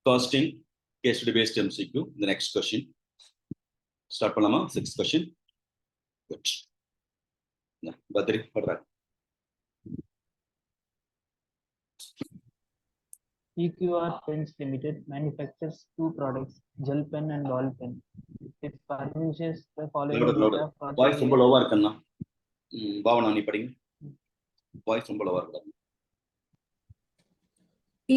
costing case study based MCQ. The next question. Start panama. Sixth question. Good. Badri, padra. EQR Pens Limited manufactures two products, gel pen and ball pen. It furnishes the following data for Voice ரொம்ப லோவா இருக்குன்னா பாவனா நீ படிங்க. Voice ரொம்ப லோவா இருக்கு.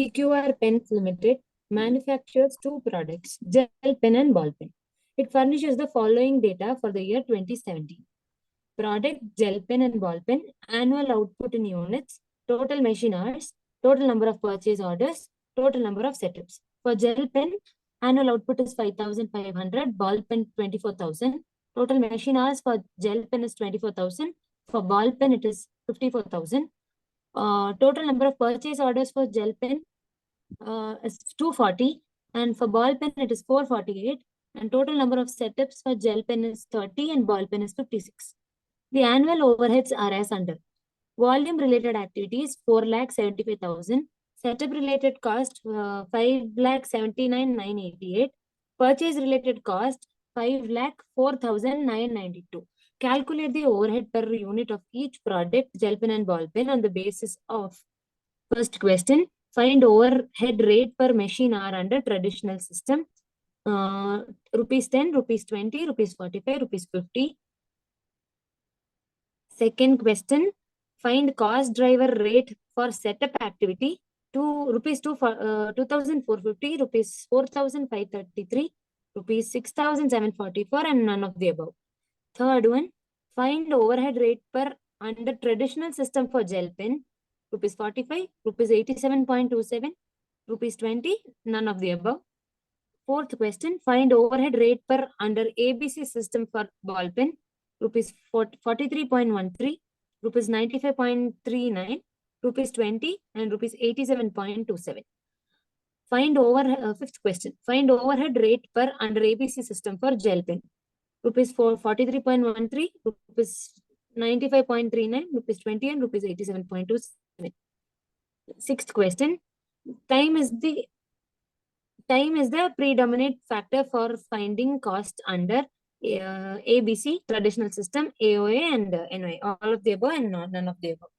EQR Pens Limited manufactures two products, gel pen and ball pen. It furnishes the following data for the year 2017. Product gel pen and ball pen, annual output in units, total machine hours, total number of purchase orders, total number of setups. For gel pen, annual output is 5,500, ball pen 24,000. Total machine hours for gel pen is 24,000. For ball pen, it is 54,000. Total number of purchase orders for gel pen is 240, and for ball pen, it is 448. And total number of setups for gel pen is 30 and ball pen is 56. The annual overheads are as under. Volume-related activities, 4,75,000. Setup-related cost, 5,79,988. Purchase-related cost, 5,04,992. Calculate the overhead per unit of each product, gel pen and ball pen, on the basis of. First question, find overhead rate per machine hour under traditional system. Rupees 10, rupees 20, rupees 45, rupees 50. Second question, find cost driver rate for setup activity. Rupees 2,450, rupees 4,533, rupees 6,744, and none of the above. Third one, find overhead rate per under traditional system for gel pen. Rupees 45, rupees 87.27, rupees 20, none of the above. Fourth question, find overhead rate per under ABC system for ball pen. Rupees 43.13, rupees 95.39, rupees 20, and rupees 87.27. Find fifth question, find overhead rate per under ABC system for gel pen. Rupees 43.13, rupees 95.39, rupees 20, and rupees 87.27. Sixth question, time is the predominant factor for finding cost under ABC, traditional system, AOA, and NOA. All of the above and none of the above.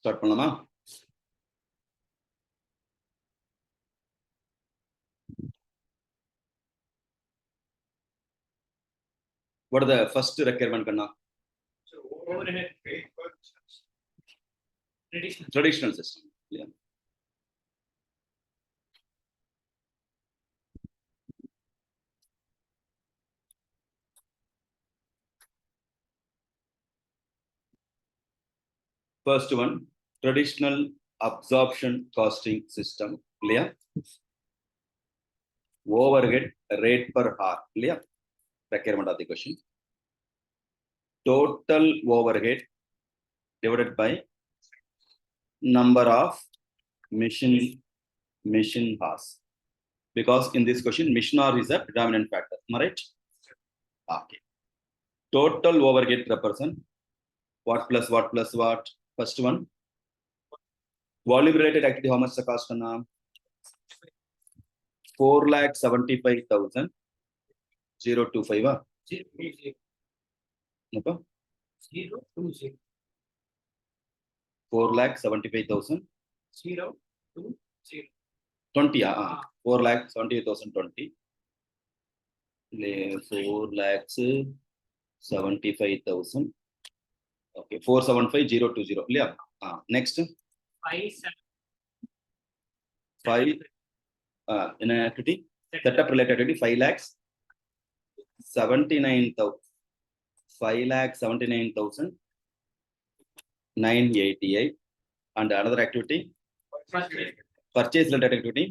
Start பண்ணலாமா? What are the first requirement kanna? So overhead rate per traditional system. Yeah. First one, traditional absorption costing system. Clear? Overhead rate per hour. Clear? Requirement of the question. Total overhead divided by number of machine hours. Because in this question, machine hour is a predominant factor. Am I right? Okay. Total overhead represent what plus what plus what? First one, volume related activity, how much the cost? 4,75,000. 025. 4,75,000. 20. 4,75,020. 4,75,000. Okay, 475,020. Yeah. Next. 5. In activity, setup related activity, 5,79,000. 5,79,988. And another activity, purchase related activity,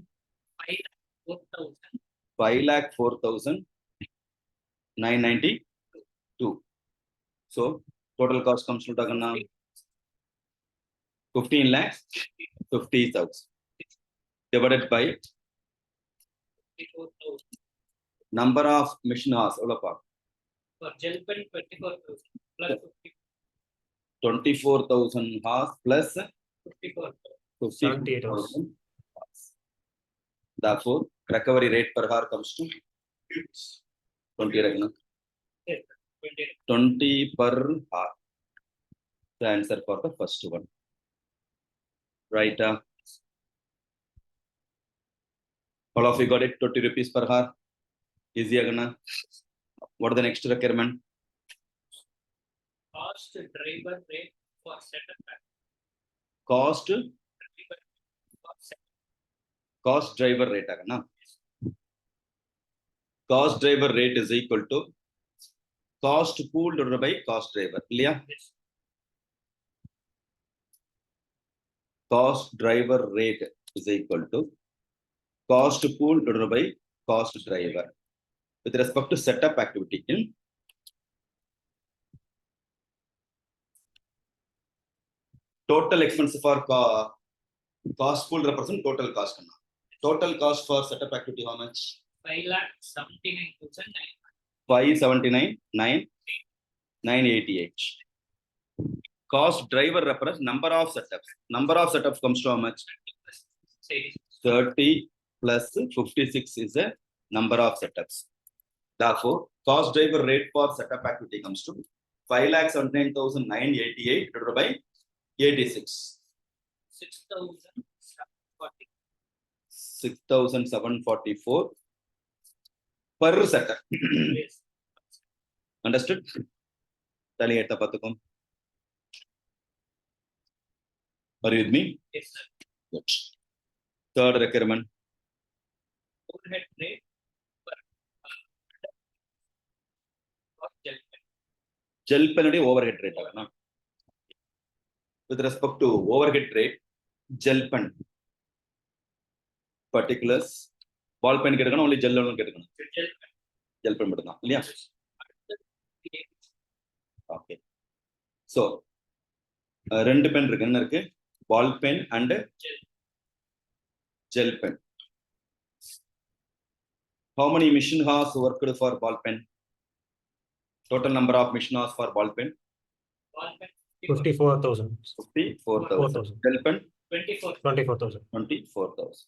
5,04,992. So total cost comes to 15,50,000. divided by 24,000. number of machine hours. எவ்வளவுப்பா? For gel pen, 24,000 plus 24,000 hours plus 54,000. 58,000 hours. Therefore, recovery rate per hour comes to 20, right? Yes, 20. 20 per hour. The answer for the first one. Right? All of you got it? 20 rupees per hour. Easy agana. What is the next requirement? Cost driver rate for setup pack. Cost Driver for setup. cost driver rate agana. Cost driver rate is equal to cost pool divided by cost driver. Ilya? Yes. Cost driver rate is equal to cost pool divided by cost driver with respect to setup activity. In total expense for cost pool represent total cost. Total cost for setup activity how much? 5,79,900. 579,988. Cost driver represents number of setups. Number of setups comes to how much? Sales. 30 plus 56 is the number of setups. Therefore, cost driver rate for setup activity comes to 5,79,988 divided by 86. 6,740. 6,744 per setup. Yes. Understood? Tally at the patakum. Are you with me? Yes, sir. Good. Third requirement. Overhead rate for gel pen. Gel pen overhead rate. With respect to overhead rate, gel pen particulars, ball pen கேட்கணும் only gel pen கேட்கணும். Gel pen. Gel pen மட்டும் தான் இல்லையா? Okay. So ரெண்டு pen இருக்கு. என்ன இருக்கு? Ball pen and gel pen. How many machine hours worked for ball pen? Total number of machine hours for ball pen? Ball pen 54,000. 54,000. Gel pen 24. 24,000. 24,000.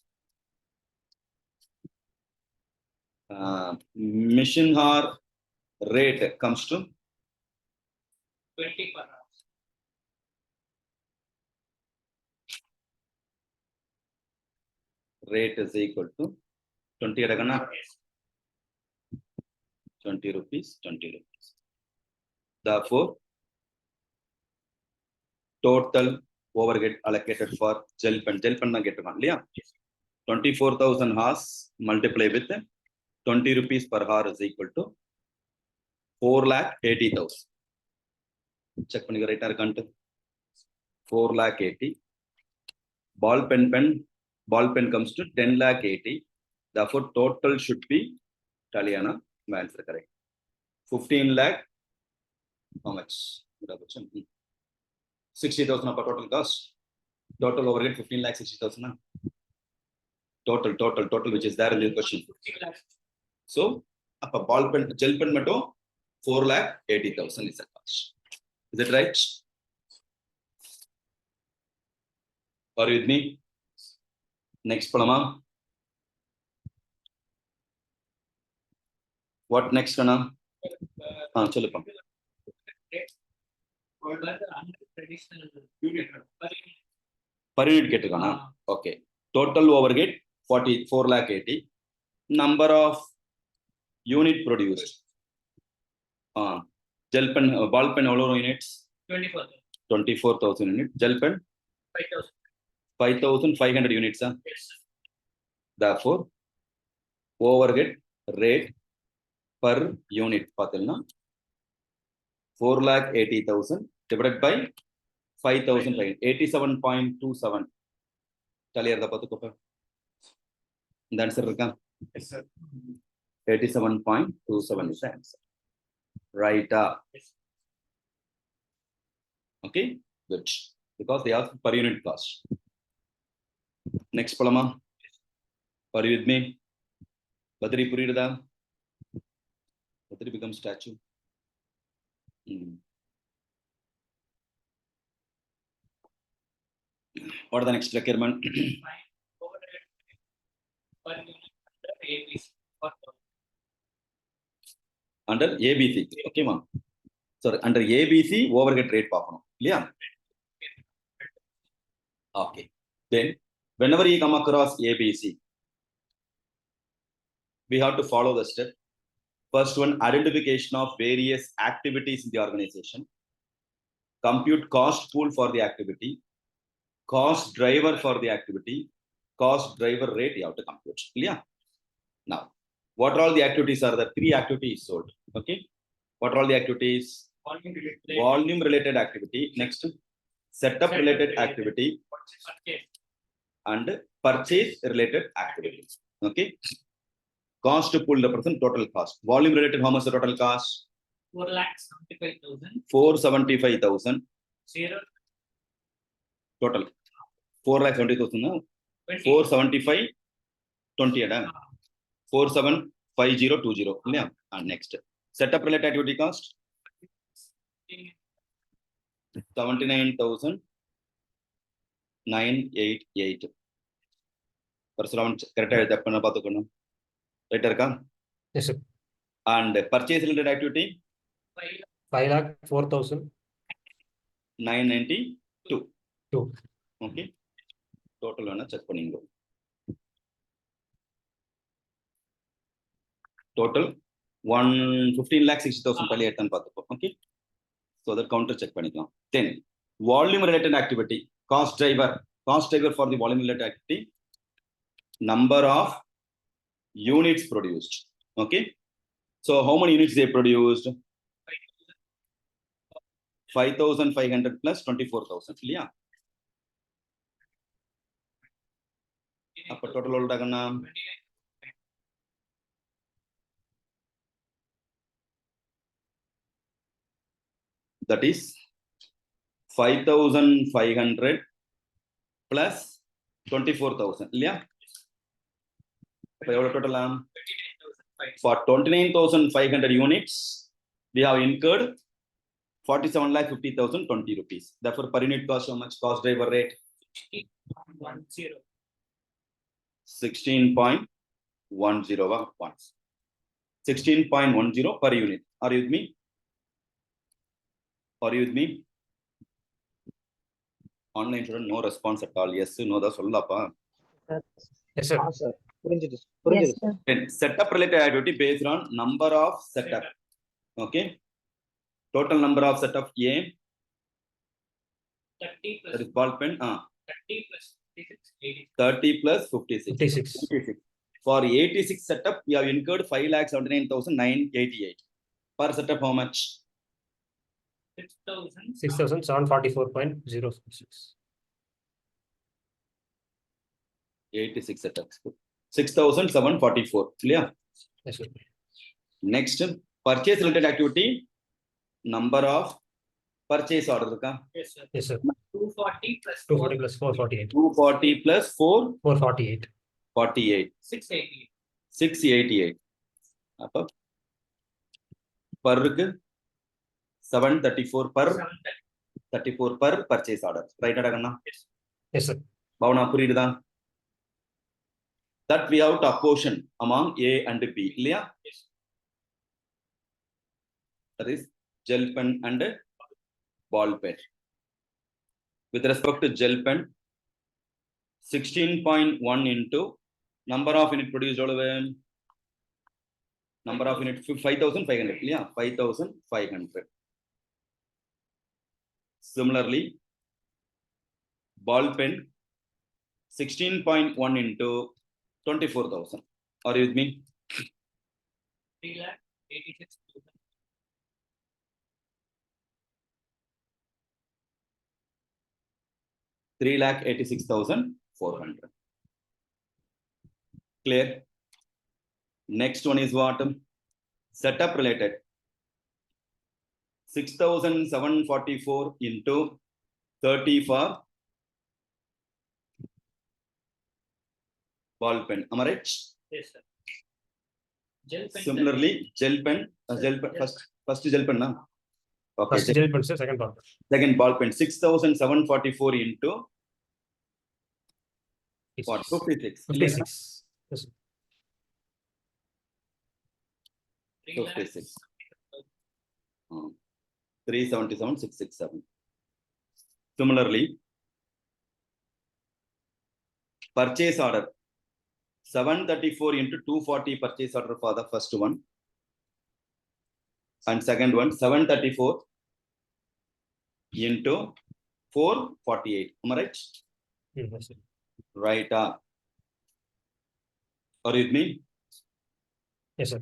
Machine hour rate comes to 20 per hour. rate is equal to 20 edagana. Yes. 20 rupees, 20 rupees. Therefore, total overhead allocated for gel pen தான் கேட்டுருக்கான் இல்லையா? 24,000 hours multiply with 20 rupees per hour is equal to 4,80,000. Check பண்ணிக்க ரைட்டா இருக்கான்ட்டு. 4,80,000. Ball pen comes to 10,80,000. Therefore, total should be Taliana. My answer correct. 15 lakh. How much? 60,000 of total cost. Total overhead 15,60,000. Total which is there in the question. 50 lakhs. So, a ball pen, gel pen mato 4,80,000 is the cost. Is it right? Are you with me? Next palama. What next kana? Chalupam. Traditional Per unit ketukana. Okay. Total overhead 4,80,000. Number of unit produced. Gel pen, ball pen all units 24,000. 24,000 units. Gel pen 5,000. 5,500 units. Yes. Therefore, overhead rate per unit pathilna 4,80,000 divided by 5,000 87.27. Tally the pathukopa. The answer irukka? Yes, sir. 87.27 is the answer. Right. Yes. Okay, good. Because they ask per unit cost. Next palama. Are you with me? Badri Purida? Badri becomes statue. What are the next requirement? Find overhead per unit under ABC for Under ABC. Okay, ma'am. Sorry, under ABC overhead rate பார்க்கணும் இல்லையா? Okay. Then whenever you come across ABC, we have to follow the step. First one, identification of various activities in the organization. Compute cost pool for the activity. Cost driver for the activity. Cost driver rate you have to compute. Yeah. Now, what are all the activities are the 3 activities sold? Okay. What are all the activities? Volume related activity. Next, setup related activity and purchase related activities. Okay. Cost pool represent total cost. Volume related, how much the total cost? 4,75,000. 475,000 Zero. total. 4,70,000. No? 475 20 ada 475020. Yeah. And next, setup related activity cost 79,988. Persuran correct எழுத பண்ண பாத்துக்கணும். Right இருக்கா? Yes, sir. And purchase related activity 5,04,000. 992. 2. Okay. Total வேணா check பண்ணிங்க. Total 1,15,60,000 பள்ளி எடுத்தான்னு பார்த்துப்போம். Okay. So that counter check பண்ணிக்கலாம். Then volume related activity, cost driver for the volume related activity, number of units produced. Okay. So how many units they produced? 5,500 plus 24,000. Yeah. Upper total load agana. That is 5,500 plus 24,000. Yeah. Total for 29,500 units, we have incurred 47,50,020 rupees. Therefore, per unit cost, how much? Cost driver rate 16.10. 16.10. 16.10 per unit. Are you with me? Are you with me? Online student, no response at all. Yes, no, that's all. Yes, sir. sir. Yes, sir. Then setup related activity based on number of setup. Okay. Total number of setup A. 30 plus That is ball pen. 30 plus 56, 80. 30 plus 56. 56. 86. For 86 setup, we have incurred 5,79,988. Per setup, how much? 6,000. 6,744.046. 86 setups. 6,744. Clear? Yes, sir. Next, purchase related activity. Number of purchase order. Yes, sir. Yes, sir. 240 plus 240 plus 448. 240 plus 448. 448. 688. 688. அப்ப per 734 per 34 per purchase order. Right adagana? Yes, sir. Bhavana புரியுதா? That we have to apportion among A and B. இல்லையா? That is gel pen and ball pen. With respect to gel pen, 16.1 into number of unit produced all over number of unit 5,500. Yeah, 5,500. Similarly, ball pen 16.1 into 24,000. Are you with me? 3,86,000. 3,86,400. Clear? Next one is what? Setup related. 6,744 into 30 for ball pen. Am I right? Yes, sir. Gel pen. Similarly, gel pen, first gel pen, na? Okay, First gel pen, sir, second ball pen. second ball pen, 6,744 into what? 56. 56. Yes, sir. 56. 377,667. Similarly, purchase order 734 into 240 purchase order for the first one, and second one 734 into 448. Am I right? Yes, sir. Right. Are you with me? Yes, sir.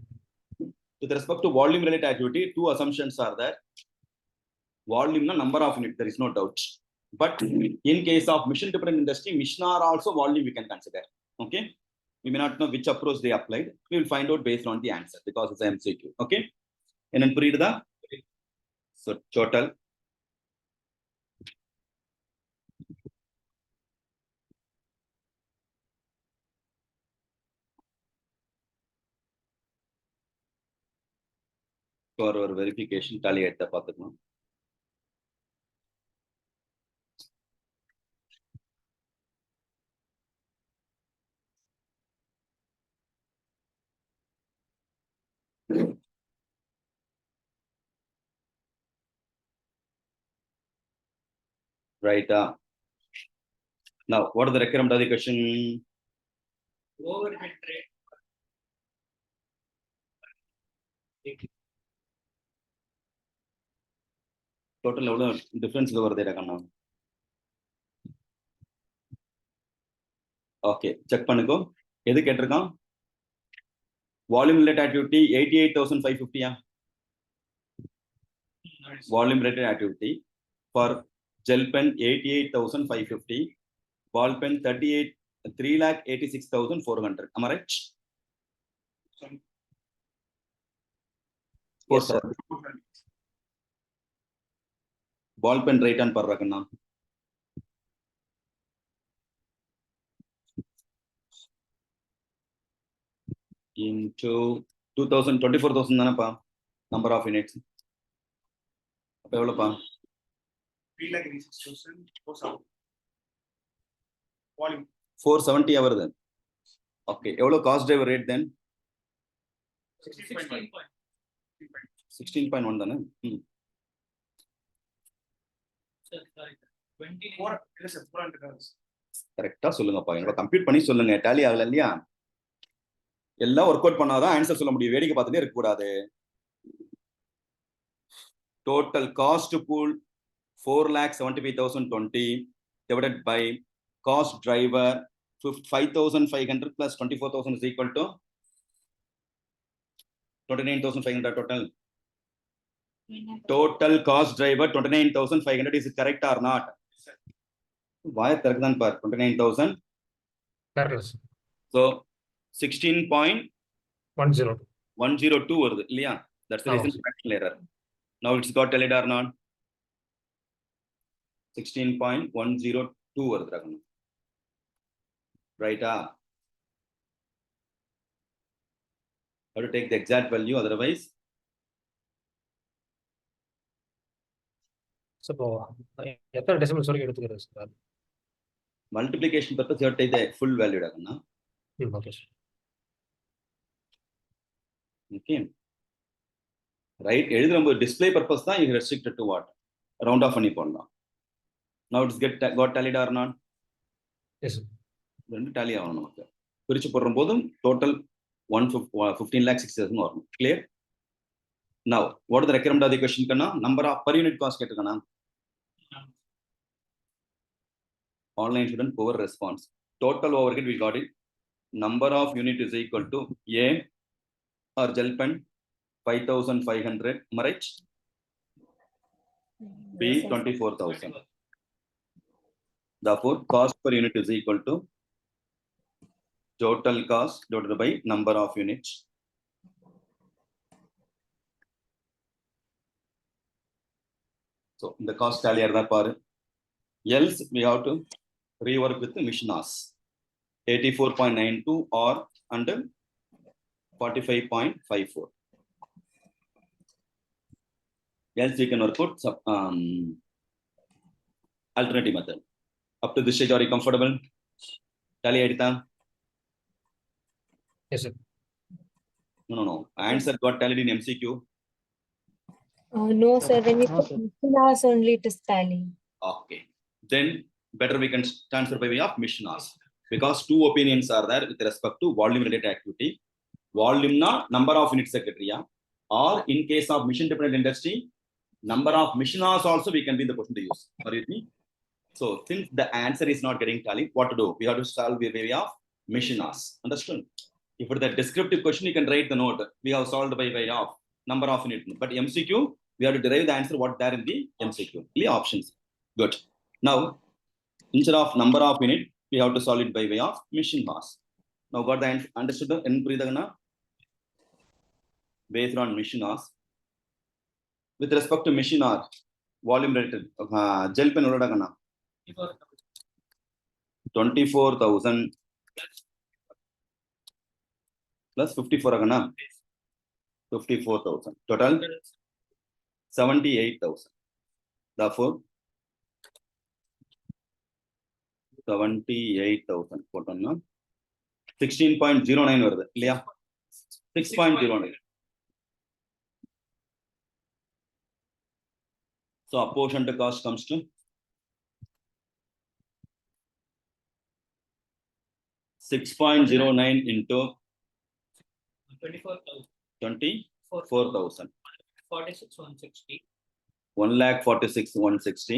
With respect to volume related activity, two assumptions are there. Volume, number of units, there is no doubt. But in case of mission dependent industry, mission are also volume we can consider. Okay. We may not know which approach they applied. We will find out based on the answer because it's MCQ. Okay. And then read the so total. For our verification, tally at the path. Right. Now, what are the requirement of the question? Overhead rate. Total difference over there. Okay, check பண்ணுங்க. எது கேட்டிருக்கான்? Volume related activity 88,550. Volume related activity for gel pen 88,550. Ball pen 3,86,400. Am I right? Yes, sir. Ball pen rate and per rakna. Into 2,000, 24,000 nanapa number of units. Evolapa 3,86,000 volume 470 hour then. Okay, evolo cost driver rate then 16.1. 16.1 தானே. Sorry, 20. 400. கரெக்டா சொல்லுங்கப்பா. எங்க compute பண்ணி சொல்லுங்க. Tally ஆகல இல்லையா? எல்லாம் work out பண்ணாதான் ஆன்சர் சொல்ல முடியும். வேடிக்கை பார்த்துட்டே இருக்க கூடாது. Total cost pool 4,75,020 divided by cost driver 5,500 plus 24,000 is equal to 29,500 total. Total cost driver 29,500 is correct or not? Why correct than per 29,000? Correct. So 16.102 வருது இல்லையா? That's the reason fractional error. Now it's got tallied or not? 16.102 வருது. Right? Have to take the exact value, otherwise So, எத்தனை decimals வரைக்கும் எடுத்துக்கிறது sir? multiplication purpose you have to take the full value. Okay sir. Okay. Right? எழுதும்போது display purpose தான் you restricted to what? Round off பண்ணி போடலாம். Now it's got tallied or not? Yes, sir. ரெண்டு tally ஆகணும் நமக்கு. பிரிச்சு போடுற போதும் total 15,60,000 வரணும். Clear? Now, what is the requirement of the question? Number of per unit cost கேட்டுக்கணும். Online student poor response. Total overhead we got it. Number of unit is equal to A or gel pen 5,500. Am I right? B 24,000. Therefore, cost per unit is equal to total cost divided by number of units. So the cost tally are that part. Else we have to rework with the mission hours. 84.92 or under 45.54. Else we can work out some alternative method. Up to this stage, are you comfortable? Tally edita? Yes, sir. No. Answer got tallied in MCQ. No, sir. When we No, put sir. mission hours only, it is tally. Okay. Then better we can transfer by way of mission hours. Because two opinions are there with respect to volume related activity. Volume na number of unit secretary, or in case of mission dependent industry, number of mission hours also we can be in the question to use. Are you with me? So since the answer is not getting tallied, what to do? We have to solve by way of mission hours. Understood? If it is a descriptive question, you can write the note. We have solved by way of number of unit. But MCQ, we have to derive the answer what there in the MCQ. Clear options. Good. Now, instead of number of unit, we have to solve it by way of mission hours. Now got the answer understood? Based on mission hours. With respect to mission hour, volume related, gel pen 24,000 plus 54 agana 54,000 total 78,000. Therefore 78,000 போட்டோம்னா 16.09 வருது இல்லையா 6.09. So apportioned cost comes to 6.09 into 24,000. 24,000. 46,160. 1,46,160.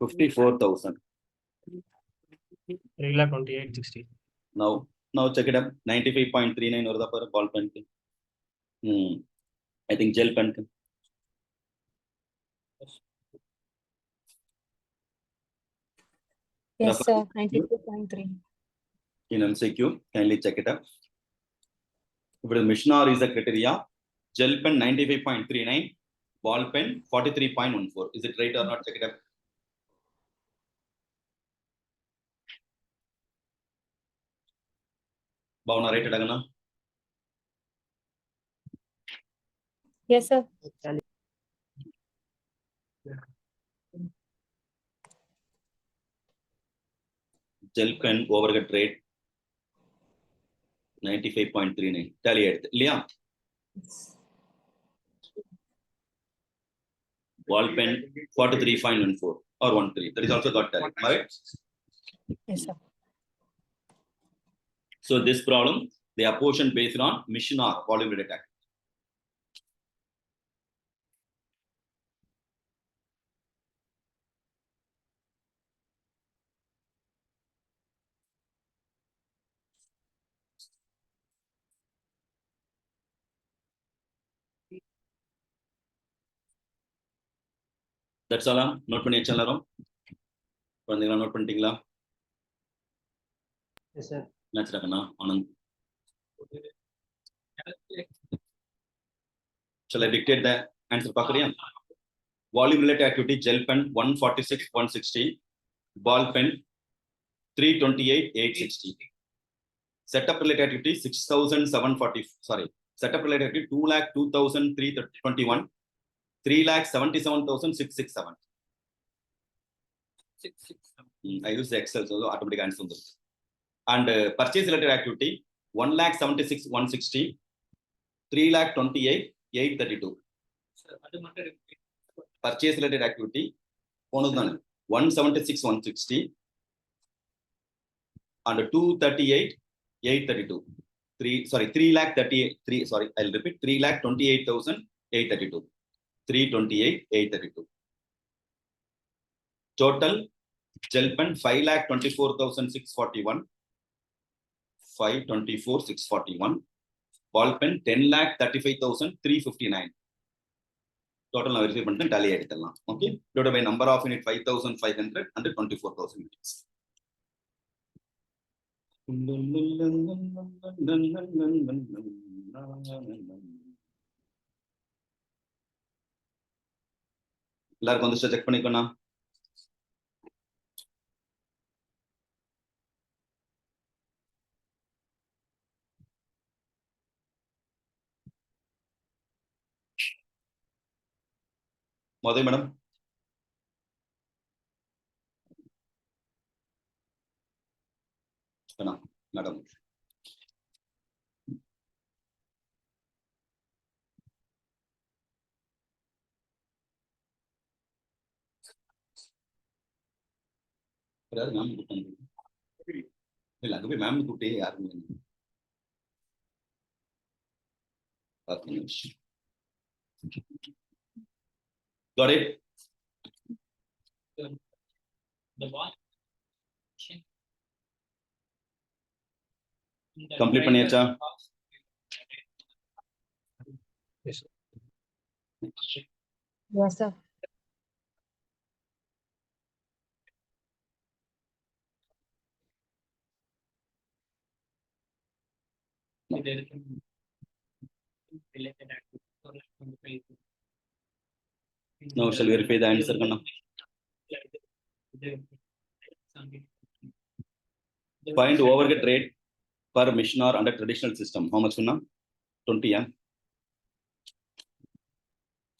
54,000. 3,28,60. Now check it up. 95.39 or the per ball pen. I think gel pen. Yes, sir. 92.3. In MCQ, kindly check it up. If it is mission hour is the criteria, gel pen 95.39, ball pen 43.14. Is it right or not? Check it up. Bhavana, right agana? Yes, sir. Tally. Gel pen overhead rate 95.39. Tally it. Liya. Ball pen 43.14 or 13. That is also got tally. Right? Yes, sir. So this problem, they are portion based on mission hour volume related activity. That's all. Note பண்ணி எல்லாரும் குழந்தைகளா note பண்ணிட்டீங்களா? Yes, sir. நினைச்சிட்டாங்கண்ணா Anand. Shall I dictate the answer? பார்க்கறியா? Volume related activity gel pen 146,160, ball pen 328,860. Setup related activity 6,740. Sorry, setup related activity 2,02,321, 3,77,667. 667. I use Excel, so automatic answer. And purchase related activity 1,76,160, 3,28,832. Sir, அது மட்டும் repeat. Purchase related activity 176,160 and 238,832. 3,38,3 sorry, I'll repeat 3,28,832. 328,832. Total gel pen 5,24,641. 524,641. Ball pen 10,35,359. Total now verify பண்ணிட்டு tally எடுத்துடலாம். Okay, divided by number of unit 5,500 and 24,000 units. எல்லாருக்கும் வந்து check பண்ணிக்கணும். madam. Madam. Ma'am, got it? The one. Complete பண்ணியாச்சா? Yes, sir. Yes, sir. Now shall verify the answer, Kanna? Find overhead rate per machine hour under traditional system. How much, Kanna? 20, yeah?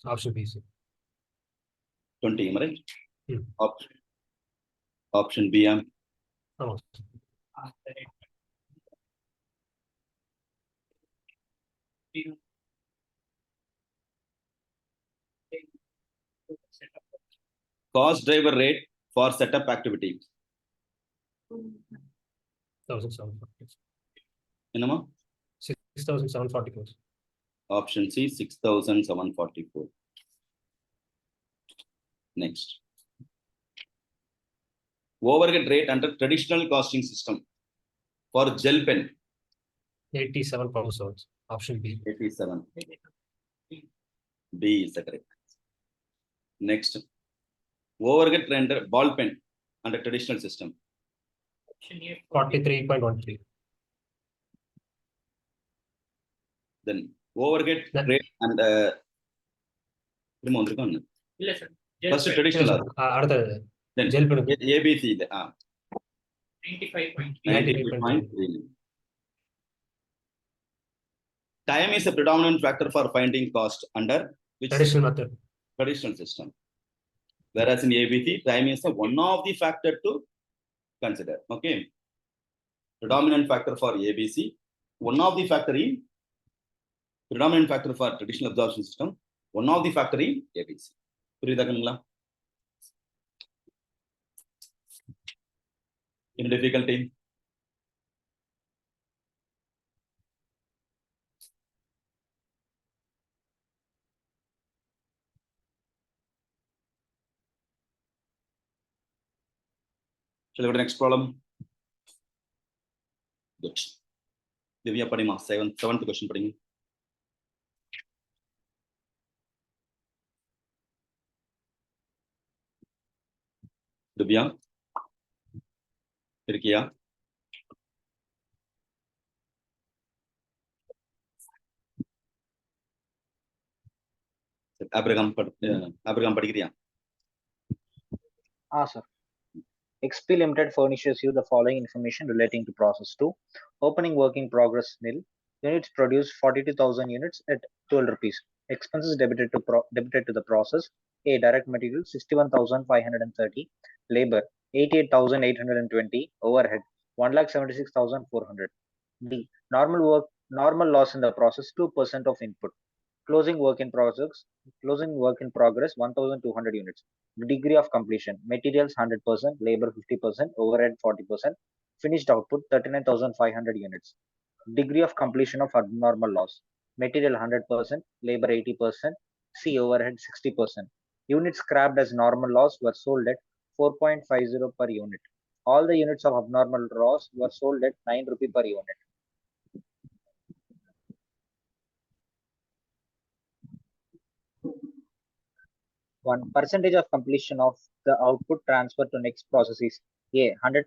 Option B, sir. 20, am I right? Hmm. Option B, yeah? Oh, Cost driver rate for setup activity. 6,740. Enama? 6,740 crores. Option C, 6,744. Next. Overhead rate under traditional costing system for gel pen. 87 power source. Option B. 87. B is the correct. Next. Overhead render ball pen under traditional system. 43.13. Then overhead That- rate and first Yes, traditional. sir. அடுத்தது Then gel pen. ABC. 95.3. 93.3. Time is a predominant factor for finding cost under which Traditional method. traditional system. Whereas in ABC, time is one of the factor to consider. Okay. Predominant factor for ABC, one of the factor in predominant factor for traditional absorption system, one of the factor in ABC. In difficulty. Shall we go to the next problem? Good. Divya Padima, seventh question Padima. Divya. Irkiya. Abraham படிக்கிறியா? Sir. XP Limited furnishes you the following information relating to process 2. Opening work in progress nil. Units produced 42,000 units at 12 rupees. Expenses debited to the process. A. Direct material 61,530. Labor 88,820. Overhead 1,76,400. B. Normal loss in the process 2% of input. Closing work in progress 1,200 units. The degree of completion: materials 100%, labor 50%, overhead 40%, finished output 39,500 units. Degree of completion of abnormal loss: material 100%, labor 80%, C. Overhead 60%. Units scrapped as normal loss were sold at 4.50 per unit. All the units of abnormal loss were sold at 9 rupee per unit. 1% of completion of the output transfer to next process is A. 100%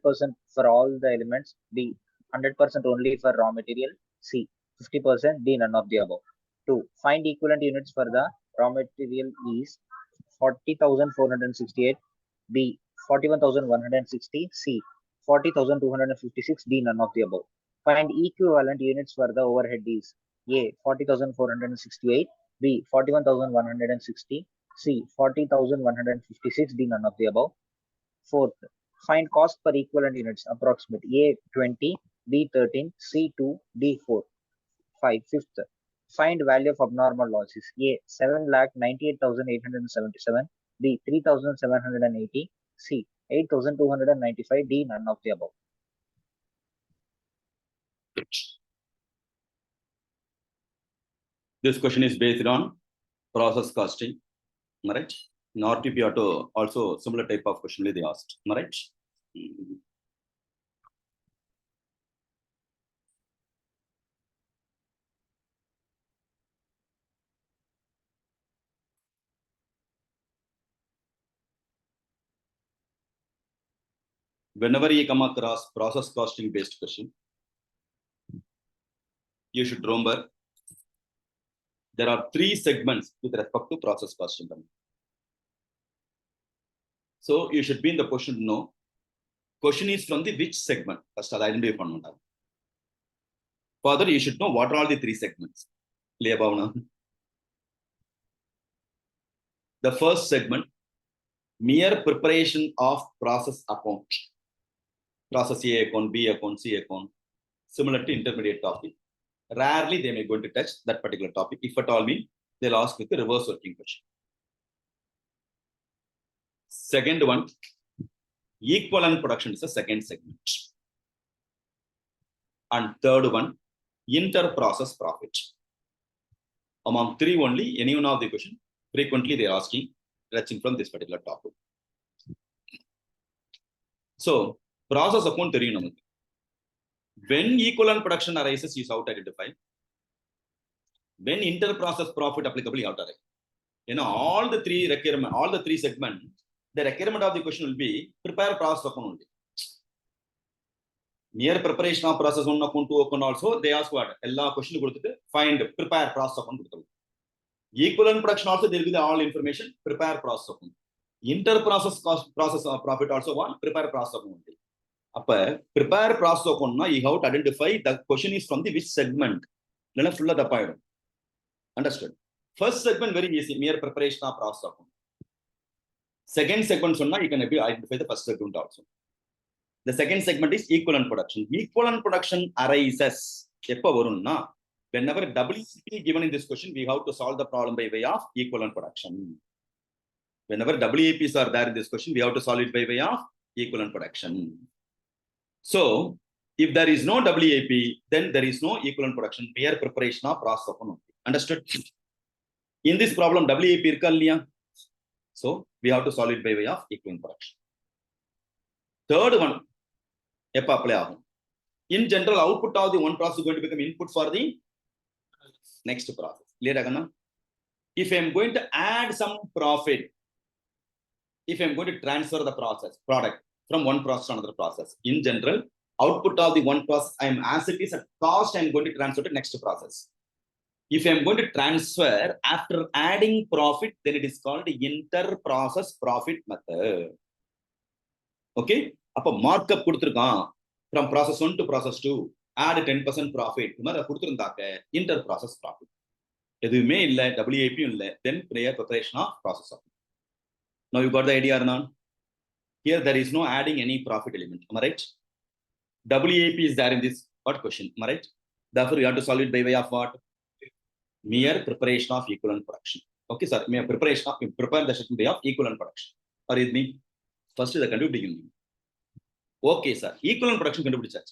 for all the elements. B. 100% only for raw material. C. 50%. D. None of the above. 2. Find equivalent units for the raw material is 40,468. B. 41,160. C. 40,256. D. None of the above. Find equivalent units for the overhead is A. 40,468. B. 41,160. C. 40,156. D. None of the above. Fourth, find cost per equivalent units approximate. A. 20. B. 13. C. 2. D. 4. 5. Fifth, find value of abnormal losses. A. 7,98,877. B. 3,780. C. 8,295. D. None of the above. This question is based on process costing. Am I right? In RTP auto, also similar type of question they asked. Am I right? Whenever you come across process costing based question, you should remember there are 3 segments with respect to process costing. So you should be in the position to know question is from the which segment. First, I'll identify one. Further, you should know what are all the 3 segments. The first segment, mere preparation of process account. Process A account, B account, C account, similar to intermediate topic. Rarely they may go to touch that particular topic. If at all mean, they'll ask with the reverse working question. Second one, equivalent production is the second segment. And third one, inter-process profit. Among 3 only, any one of the question, frequently they are asking, touching from this particular topic. So, process account theriyum namakku. When equivalent production arises, is how to identify. When inter-process profit applicable, how to identify. You know, all the 3 requirement, all the 3 segments, the requirement of the question will be prepare process account only. Mere preparation of process 1 account 2 account also, they ask what? Ella question kodutittu find prepare process account kodutharu. Equivalent production also there will be the all information prepare process account. Inter-process cost process profit also one prepare process account only. Appa prepare process account na you have to identify the question is from the which segment. Lena full of the payam. Understood? First segment very easy, mere preparation of process account. Second segment sonna you can identify the first segment also. The second segment is equivalent production. Equivalent production arises eppa varunna whenever WEP given in this question, we have to solve the problem by way of equivalent production. Whenever WEPs are there in this question, we have to solve it by way of equivalent production. So, if there is no WEP, then there is no equivalent production. Mere preparation of process account. Understood? In this problem, WEP irka illaya? So, we have to solve it by way of equivalent production. Third one, eppa apply agum. In general, output of the one process is going to become input for the next process. Clear agana? If I am going to add some profit, if I am going to transfer the process product from one process to another process, in general, output of the one process, I am as it is a cost, I am going to transfer to next process. If I am going to transfer after adding profit, then it is called inter-process profit method. Okay? Appa markup kuduthirukkan from process 1 to process 2, add 10% profit. Mara kuduthirundaka inter-process profit. Eduvume illa, WAP illa, then prior preparation of process. Now you got the idea or not? Here there is no adding any profit element. Am I right? WAP is there in this what question? Am I right? Therefore, you have to solve it by way of what? Mere preparation of equivalent production. Okay, sir. Mere preparation of prepare the system by of equivalent production. Or is me? First is the contributing. Okay, sir. Equivalent production contributed.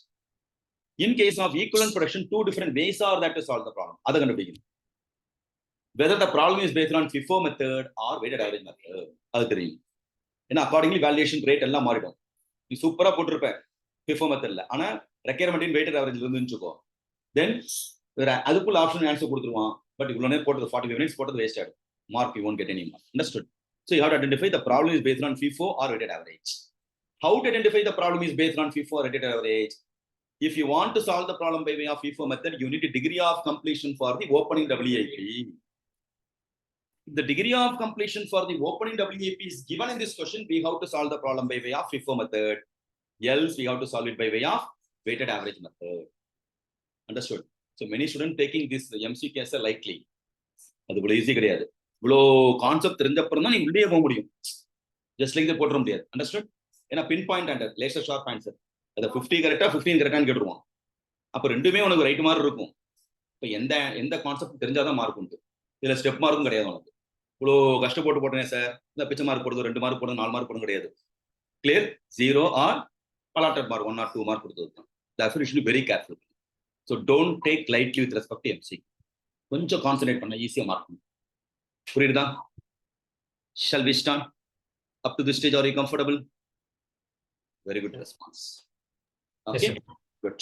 In case of equivalent production, 2 different ways are that to solve the problem. Other going to begin. Whether the problem is based on FIFO method or weighted average method. Other and accordingly, valuation rate ella maridum. You super put FIFO method la. Ana requirement in weighted average irundhuko. Then adukul option answer kuduthruvan. But if you only put the 45 minutes, put the wasted mark, you won't get any mark. Understood? So you have to identify the problem is based on FIFO or weighted average. How to identify the problem is based on FIFO or weighted average? If you want to solve the problem by way of FIFO method, you need a degree of completion for the opening WAP. If the degree of completion for the opening WAP is given in this question, we have to solve the problem by way of FIFO method. Else, we have to solve it by way of weighted average method. Understood? So many students taking this MCQs lightly. That's easy. இவ்வளோ concept தெரிஞ்சப்பறம் தான் நீங்க உள்ளே போக முடியும். Just like போட்டுற முடியாது. Understand? ஏன்னா pin point under laser sharp answer. அதை 50 கரெக்டா 15 கரெக்டான்னு கேட்டுருவான். அப்போ ரெண்டுமே உனக்கு ரைட் மாதிரி இருக்கும். இப்போ எந்த கான்செப்ட் தெரிஞ்சாதான் மார்க் உண்டு. இதுல ஸ்டெப் மார்க்கும் கிடையாது உனக்கு. இவ்வளோ கஷ்டப்பட்டு போட்டேனே சார், இந்த பிச்சை மார்க் போடுறது 2 மார்க் போடுறது 4 மார்க் போடுறது கிடையாது. Clear? 0 are allotted mark 1 or 2 mark கொடுத்தது தான். Therefore you should be very careful. So don't take lightly with respect to MC. கொஞ்சம் கான்சென்ட்ரேட் பண்ண ஈஸியா மார்க் பண்ணும். புரியுதா? Shall we start? Up to this stage, are you comfortable? Very good response. Okay, Yes, good.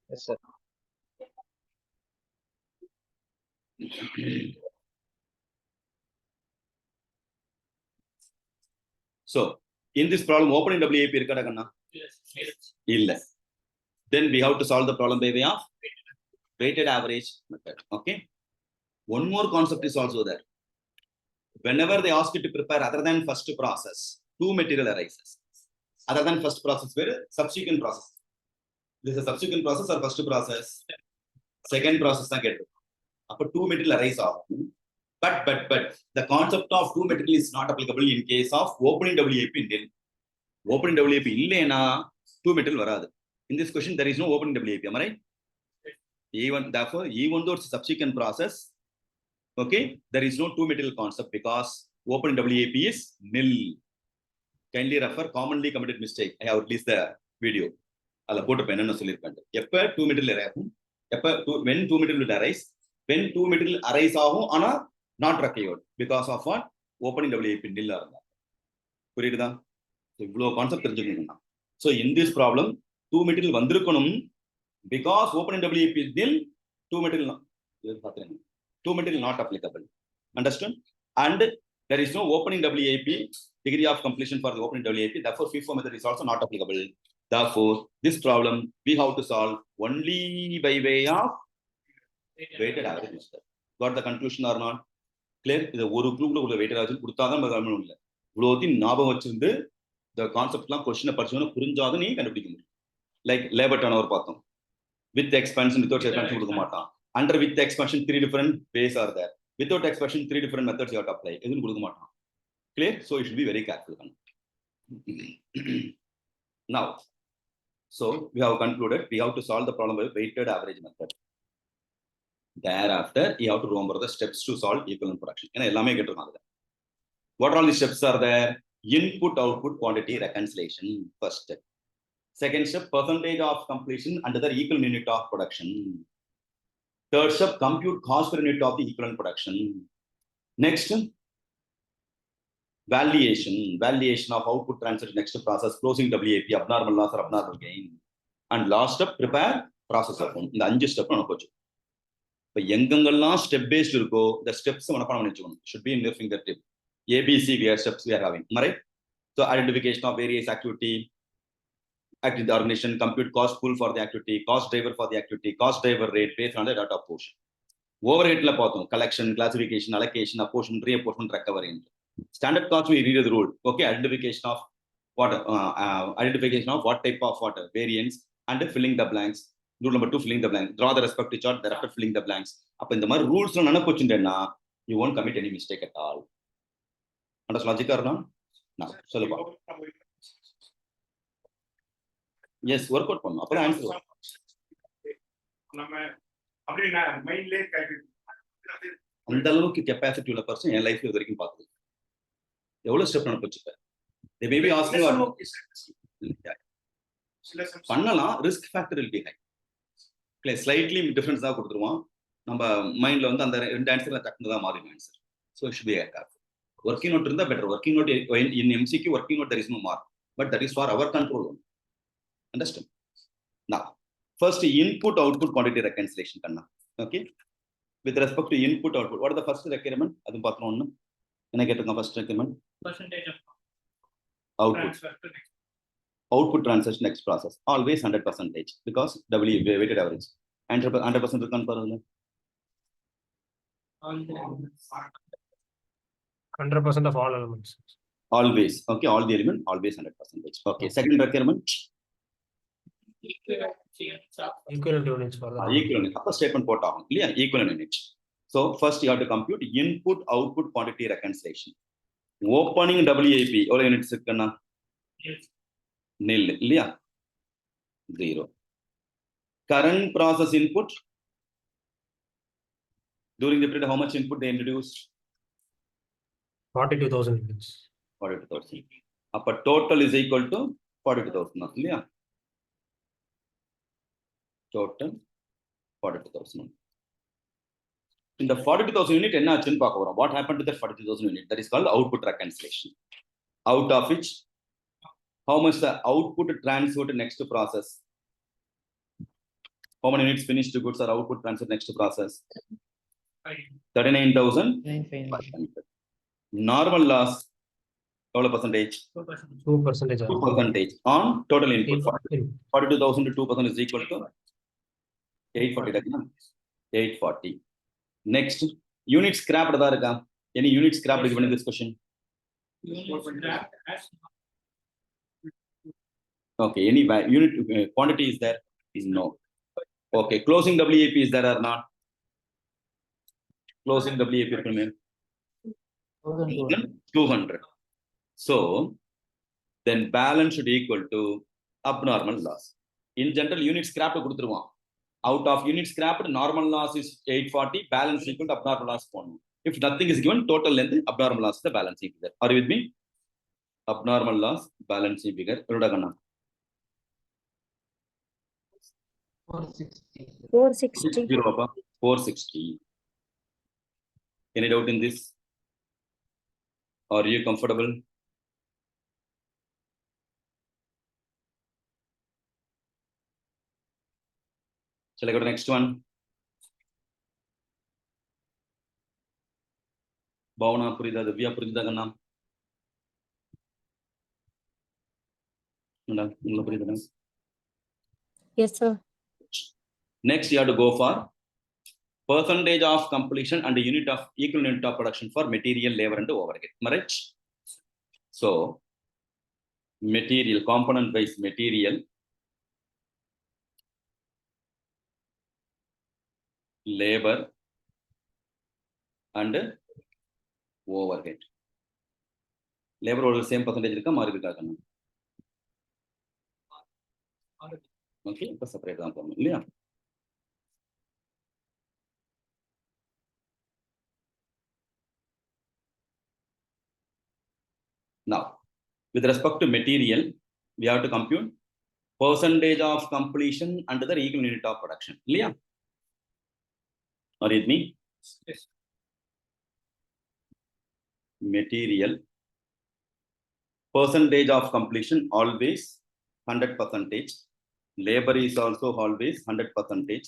Yes, sir. So in this problem, opening WAP இருக்கடா கண்ணா? Yes, yes. இல்ல. Then we have to solve the problem by way of weighted average method. Okay. One more concept is also there. Whenever they ask you to prepare other than first process, 2 material arises. Other than first process, where subsequent process. This is a subsequent process or first process? Second process தான் கேட்டு. அப்போ 2 material arise ஆகும். But the concept of 2 material is not applicable in case of opening WAP nil. Opening WAP இல்லைனா 2 material வராது. In this question, there is no opening WAP. Am I right? Therefore, even though it's a subsequent process, okay, there is no 2 material concept because opening WAP is nil. Kindly refer commonly committed mistake. I have released the video. I'll put a pen and சொல்லிருக்கேன். எப்ப 2 material arise, when 2 material will arise, when 2 material arise ஆகும் ஆனா not required because of what? Opening WAP nil இருந்தா. புரியுதா? இவ்வளோ concept தெரிஞ்சுக்கணும். So in this problem, 2 material வந்திருக்கணும் because opening WAP is nil, 2 material not applicable. Understand? And there is no opening WAP, degree of completion for the opening WAP. Therefore, FIFO method is also not applicable. Therefore, this problem we have to solve only by way of weighted average method. Got the conclusion or not? Clear? இது ஒரு குரூப்ல உள்ள weighted average கொடுத்தாதான் கவனம் இல்லை. இவ்வளோத்தையும் ஞாபகம் வச்சிருந்து இந்த கான்செப்ட்லாம் கொஸ்டினை படிச்சோன்னா புரிஞ்சாதான் நீ கண்டுபிடிக்க முடியும். லைக் லேபர் டர்ன் ஓவர் பார்த்தோம். With expansion, without expansion கொடுக்க மாட்டான். Under with expansion 3 different ways are there. Without expansion 3 different methods you have to apply. எதுவும் கொடுக்க மாட்டான். Clear? So you should be very careful. Now, so we have concluded we have to solve the problem by weighted average method. Thereafter, you have to remember the steps to solve equivalent production. ஏன்னா எல்லாமே கேட்டிருக்காங்க. What all the steps are there? Input output quantity reconciliation, first step. Second step, percentage of completion under the equivalent unit of production. Third step, compute cost per unit of the equivalent production. Next, valuation of output transfer to next process, closing WAP, abnormal loss or abnormal gain. And last step, prepare process account. இந்த 5 step நமக்கு வச்சு. இப்போ எங்கெங்கெல்லாம் step paste இருக்கோ the steps மனப்பாடம் பண்ணி வச்சுக்கணும். Should be in your fingertip. ABC we are steps we are having. Right? So identification of various activity the organization, compute cost pool for the activity, cost driver for the activity, cost driver rate based on the data portion. Overhead la பார்த்தோம் collection, classification, allocation, apportionment, reapportionment, recovery. Standard cost we read the rule. Okay, identification of what type of what variance and filling the blanks. Rule number 2, filling the blanks. Draw the respective chart, thereafter filling the blanks. அப்ப இந்த மாதிரி rules நினைப்பு வச்சுட்டேன்னா you won't commit any mistake at all. Understand logic or not? Now, சொல்லுப்பா. Yes, work out பண்ணனும். அப்பதான் answer வரும். நம்ம அப்படினா மைண்ட்லயே கால்குலேட் அந்த அளவுக்கு கெபாசிட்டி உள்ள பர்சன் என் லைஃப்ல வரைக்கும் பார்த்தது. எவ்வளவு ஸ்டெப் நான் வச்சிருப்பேன். they may be asking பண்ணலாம், risk factor will be high. Slightly difference தான் கொடுத்துருவான். நம்ம மைண்ட்ல வந்து அந்த ரெண்டு ஆன்சர்ல டக்குனு தான் மாறும் answer. So it should be careful. Working note இருந்தா பெட்டர். ஒர்க்கிங் நோட் இன் எம்சிக்கு working note there is no mark, but that is for our control. Understand? Now, first input output quantity reconciliation kanna. Okay, with respect to input output, what is the first requirement? Adu paatrom onnu enna kettanga. First requirement Percentage of output transfer to next. Output transfer to next process always 100% because W weighted average 100% irukkan parunga. All the elements. 100% of all elements. Always. Okay, all the element always 100%. Okay, second requirement Equivalent units of Equivalent units for the equivalent. Upper statement போட்டாகும் இல்லையா? Equivalent unit. So first you have to compute input output quantity reconciliation. Opening WAP எவ்வளவு units இருக்குன்னா nil இல்லையா 0. Current process input during the period how much input they introduced 42,000 units. 42,000. அப்ப total is equal to 42,000 இல்லையா total 42,000. In the 42,000 unit என்ன ஆச்சுன்னு பார்க்க போறோம். What happened to that 42,000 unit? That is called output reconciliation. Out of which how much the output transferred to next process? How many units finished goods are output transferred next process? 39,500. Normal loss எவ்வளவு percentage? 2%. 2% on total input. 42,000 to 2% is equal to 840. 840. Next, unit scrapped da irukka. Any unit scrapped given in this question? Okay, any unit quantity is there? Is no. Okay, closing WAP is there or not? Closing WAP irukkume 200. So then balance should equal to abnormal loss. In general, unit scrapped kuduthruvan. Out of unit scrapped, normal loss is 840, balance equal to abnormal loss 1. If nothing is given, total length abnormal loss is the balancing figure. Are you with me? Abnormal loss balancing figure. 460. 460. 460. Any doubt in this? Are you comfortable? Shall I go to the next one? Bhavana Purida, Divya Purida Ganna. Yes, sir. Next, you have to go for percentage of completion and unit of equal unit of production for material, labor, and overhead. Right? So, material, component wise material, labor, and overhead. Labor over the same percentage irukka mari irukka. Okay, இப்ப separate தான் பண்ணணும் இல்லையா? Now, with respect to material, we have to compute percentage of completion under the equal unit of production. இல்லையா? Are you with me? Yes. Material percentage of completion always 100%. Labor is also always 100%.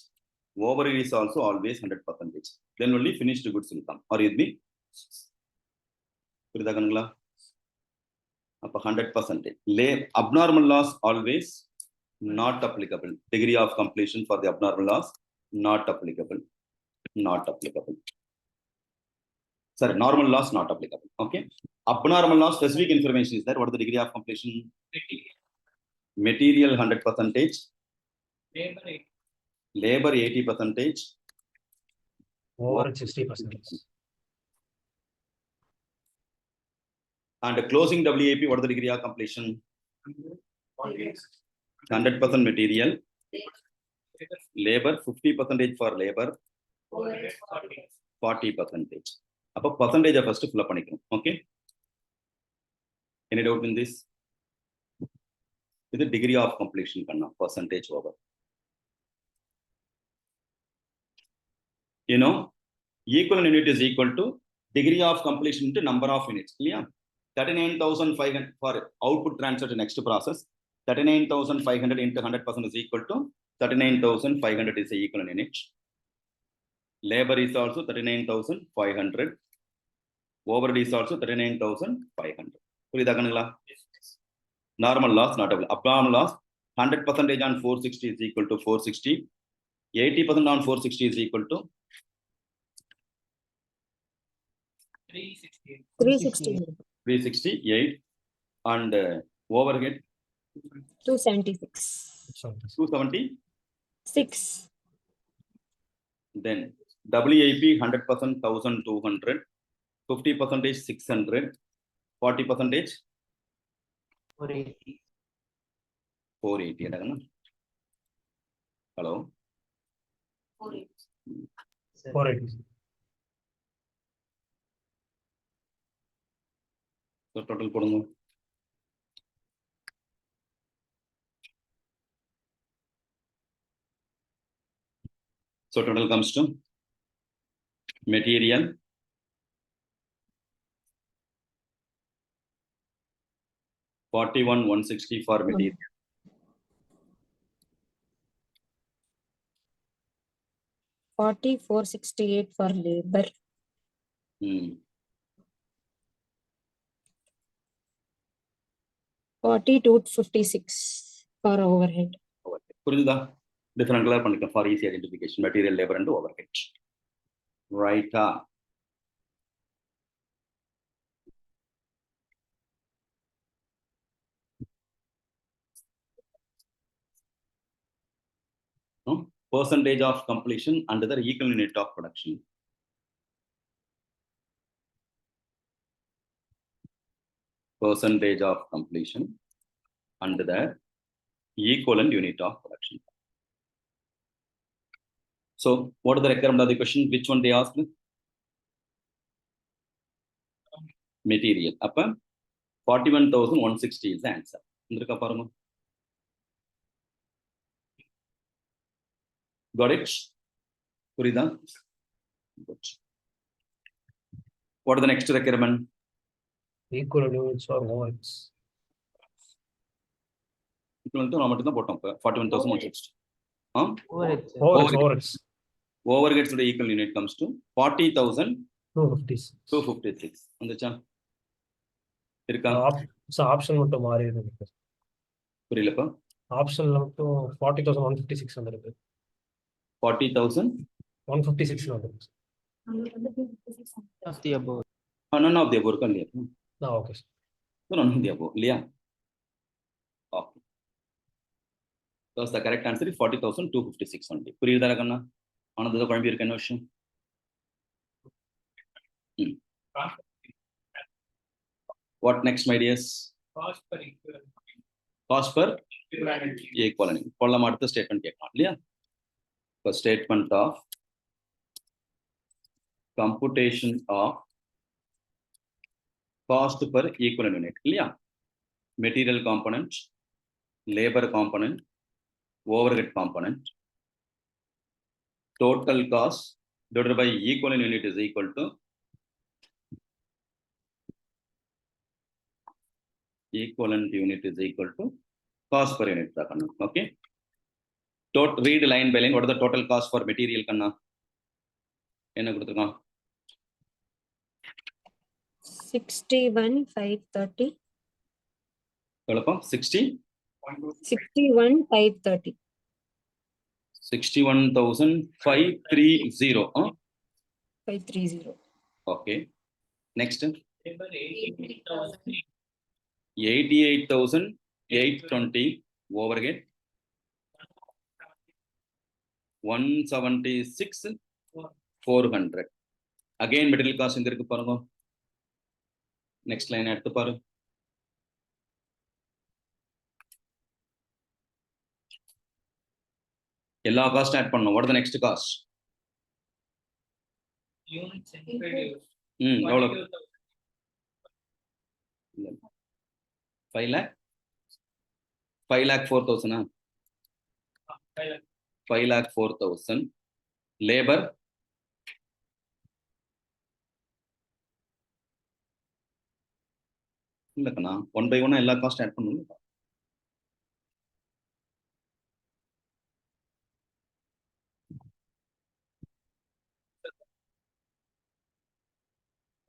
Overhead is also always 100%. Then only finished goods will come. Are you with me? புரியுதா கண்ணுங்களா? அப்ப 100%. Abnormal loss always not applicable. Degree of completion for the abnormal loss not applicable. Not applicable. Sorry, normal loss not applicable. Okay. Abnormal loss specific information is there. What is the degree of completion? Material 100%. Labor 80%. Over 60%. And closing WAP, what is the degree of completion? 100% material. Labor 50% for labor. 40%. அப்ப percentage first fill up பண்ணிக்கணும். Okay. Any doubt in this? இது degree of completion பண்ணா percentage over. You know, equal unit is equal to degree of completion into number of units. இல்லையா? 39,500 for output transfer to next process. 39,500 into 100% is equal to 39,500 is the equal unit. Labor is also 39,500. Overhead is also 39,500. புரியுதா கண்ணுங்களா? Normal loss not available. Abnormal loss 100% on 460 is equal to 460. 80% on 460 is equal to 368. And overhead 276. 276. Then WIP 100% 1200, 50% 600, 40% 480. 480 എടാ. Hello. 480. So total കൊടുന്നു. So total comes to material 41,160 for material. $44.68 for labor. 42.56 for overhead. புரியுதா? Different color பண்ணிக்கலாம் for easy identification. Material, labor and overhead. Right. No? Percentage of completion under the equal unit of production. Percentage of completion under the equivalent unit of production. So, what is the requirement of the question? Which one they asked? Material. Upper 41,160 is the answer. Got it? Purida? Good. What is the next requirement? Equal units or overheads. Equal to 41,160. Huh? Overhead, sir. Overheads. Overheads to the equal unit comes to 40,256. 256. வந்துச்சா? இருக்கா? So option மட்டும் மாறி இருக்கு. புரியலப்பா? ஆப்ஷன்ல மட்டும் 40,156 வந்திருக்கு. 40,156 வந்திருக்கு. Of the above. None of the above இருக்கா இல்லையா? Okay. So none of the above இல்லையா? Okay. So the correct answer is 40,256 only. புரியுதா கண்ணா? ஆனந்தத குழம்பி இருக்க என்ன விஷயம்? What next, my dears? Cost per equivalent. Cost per equivalent. Kollam அடுத்த ஸ்டேட்மெண்ட் கேட்கலாம் இல்லையா? For statement of computation of cost per equivalent unit இல்லையா? Material component, labor component, overhead component, total cost divided by equivalent unit is equal to equivalent unit is equal to cost per unit. Okay. Read line by line. What is the total cost for material? Kanna? என்ன கொடுத்துருக்கான்? 61,530. எவ்வளோப்பா? 61,530. 61,530. 530. Okay. Next. Labor 88,000. 88,820. Overhead 176,400. Again, material cost in the பாருங்க. Next line எடுத்து பாரு. எல்லா cost add பண்ணனும். What is the next cost? Units introduced. எவ்வளவு? 5 lakh? 5,04,000. 5,04,000. Labor இல்லக்கண்ணா 1 by 1 எல்லா cost add பண்ணணும்.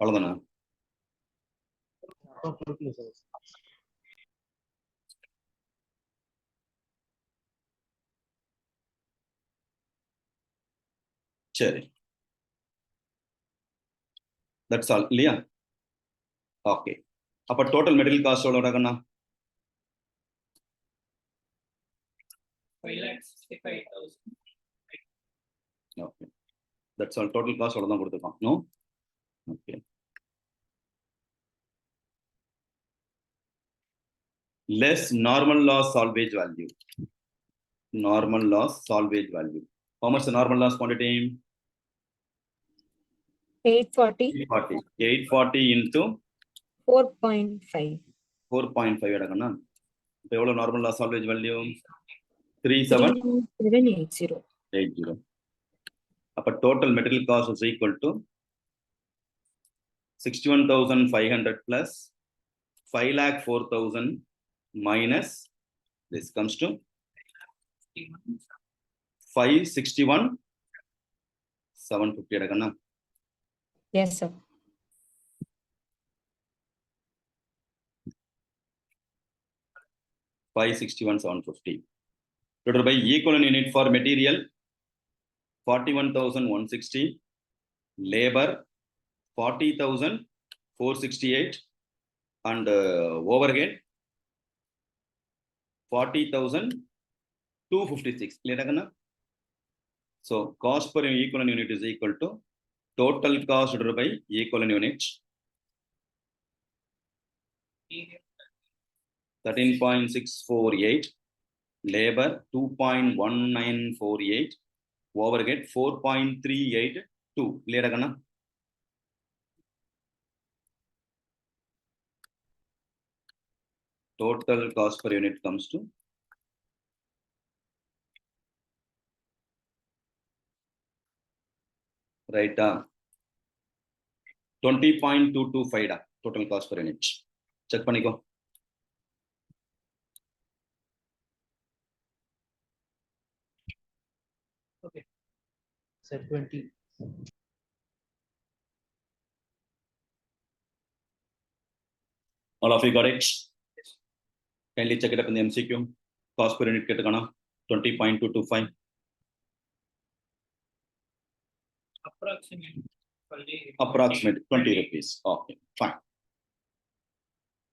அவ்வளவுதானா? சரி. That's all இல்லையா? Okay. அப்ப டோட்டல் மெட்டீரியல் காஸ்ட் எவ்வளவுடாகண்ணா? 5,65,000. Okay. That's all. Total cost அவ்வளவுதான் கொடுத்துருக்கோம். No? Okay. Less normal loss salvage value. Normal loss salvage value. How much the normal loss quantity? 840. 840. 840 into 4.5. 4.5 எடுக்கணும்னா இப்போ எவ்வளவு normal loss salvage value? 3780. 3780. அப்ப total material cost is equal to 61,500 plus 5,04,000 minus this comes to 561,750 எடுக்கணும்னா Yes, sir. 561,750 divided by equivalent unit for material 41,160, labor 40,468, and overhead 40,256. So cost per equivalent unit is equal to total cost divided by equivalent unit 13.648, labor 2.1948, overhead 4.382. Clear agana? Total cost per unit comes to right 20.225 total cost per unit. Check paniko. Okay. Set 20. All of you got it? Kindly check it up in the MCQ. Cost per unit ketakana 20.225. Approximate 20 rupees. Okay, fine.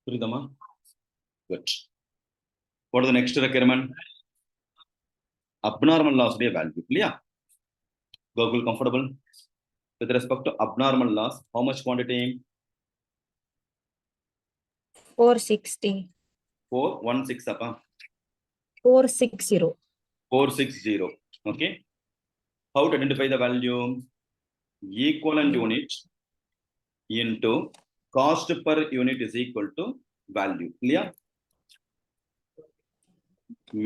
Puridama? Good. What is the next requirement? Abnormal loss value. Yeah. Google comfortable? With respect to abnormal loss, how much quantity? 460. 416 apa? 460. 460. Okay. How to identify the value? Equivalent unit into cost per unit is equal to value. Clear?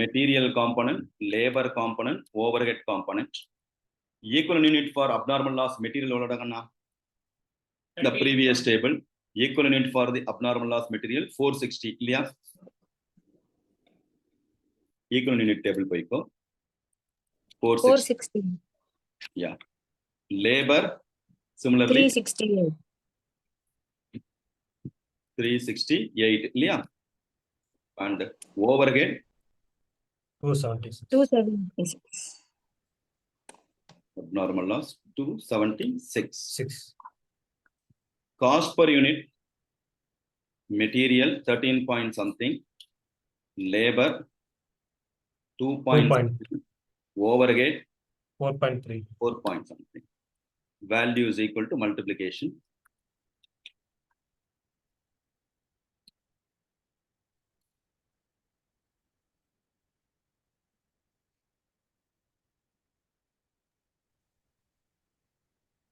Material component, labor component, overhead component. Equivalent unit for abnormal loss material. The previous table. Equivalent unit for the abnormal loss material 460. Clear? Equivalent unit table paiko 460. 460. Yeah. Labor similarly 368. 368. Yeah. And overhead 276. 276. abnormal loss 276. 6. Cost per unit material 13 point something, labor 2 point, overhead 4.3. 4 point something. Value is equal to multiplication.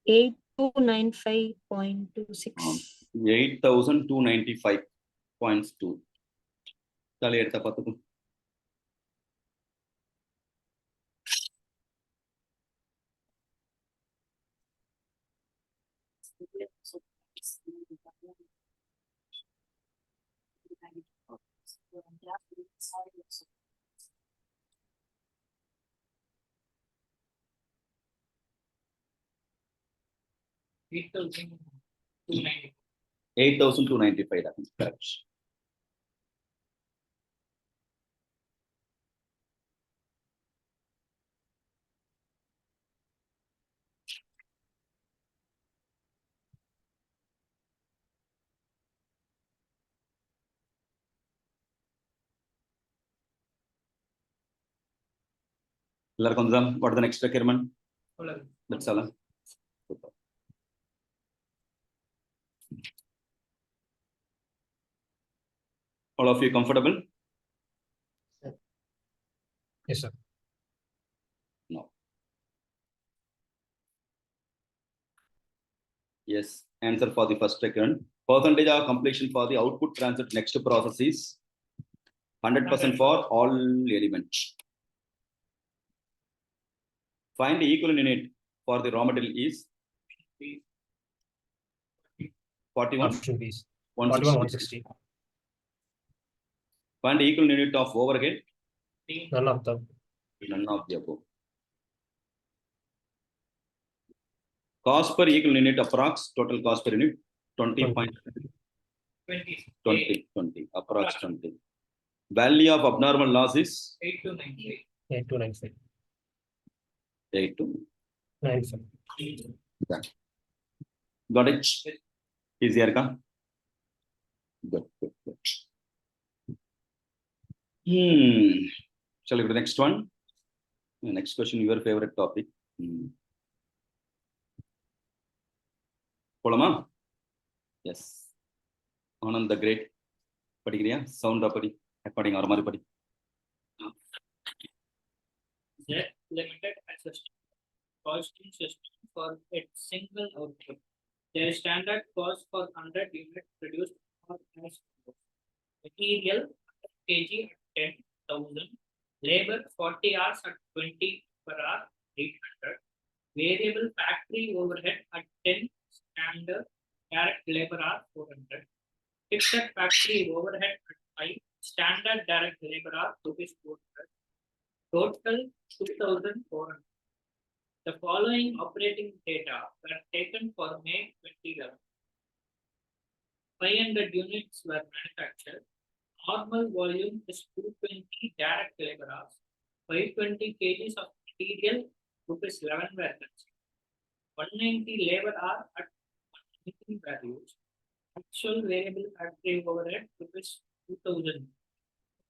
Eight 295.26. 8,295.2. Tally எடுத்த பார்த்துக்கும். $8,290. 8,295. That is correct. What is the next requirement? That's all. All of you comfortable? Yes, sir. No. Yes. Answer for the first second. Percentage of completion for the output transit next process is 100% for all elements. Find the equivalent unit for the raw material is 41. Option B is 160. 41, 160. Find the equivalent unit of overhead. None of them. None of the above. Cost per equal unit approx. Total cost per unit 20. 20. Approx 20. Value of abnormal loss is 8293. 8295. 8295. 95. Got it? Easier, ka? Good. Shall we go to the next one? Next question, your favorite topic. Polama? Yes. Anand the Great. Padikriya? Sound of padi. According or mari padi. Z limited assessment costing system for a single output. Their standard cost for 100 units produced are as follows. Material 100 kg at 10,000, labor 40 hours at 20 per hour 800, variable factory overhead at 10 standard direct labor hour 400, fixed factory overhead at 5 standard direct labor hour rupees 400, total 2,400. The following operating data were taken for May 2011. 500 units were manufactured. Normal volume is 220 direct labor hours. 520 kgs of material, rupees 11 were consumed. 190 labor hour at 190 values. Actual variable factory overhead, rupees 2,000.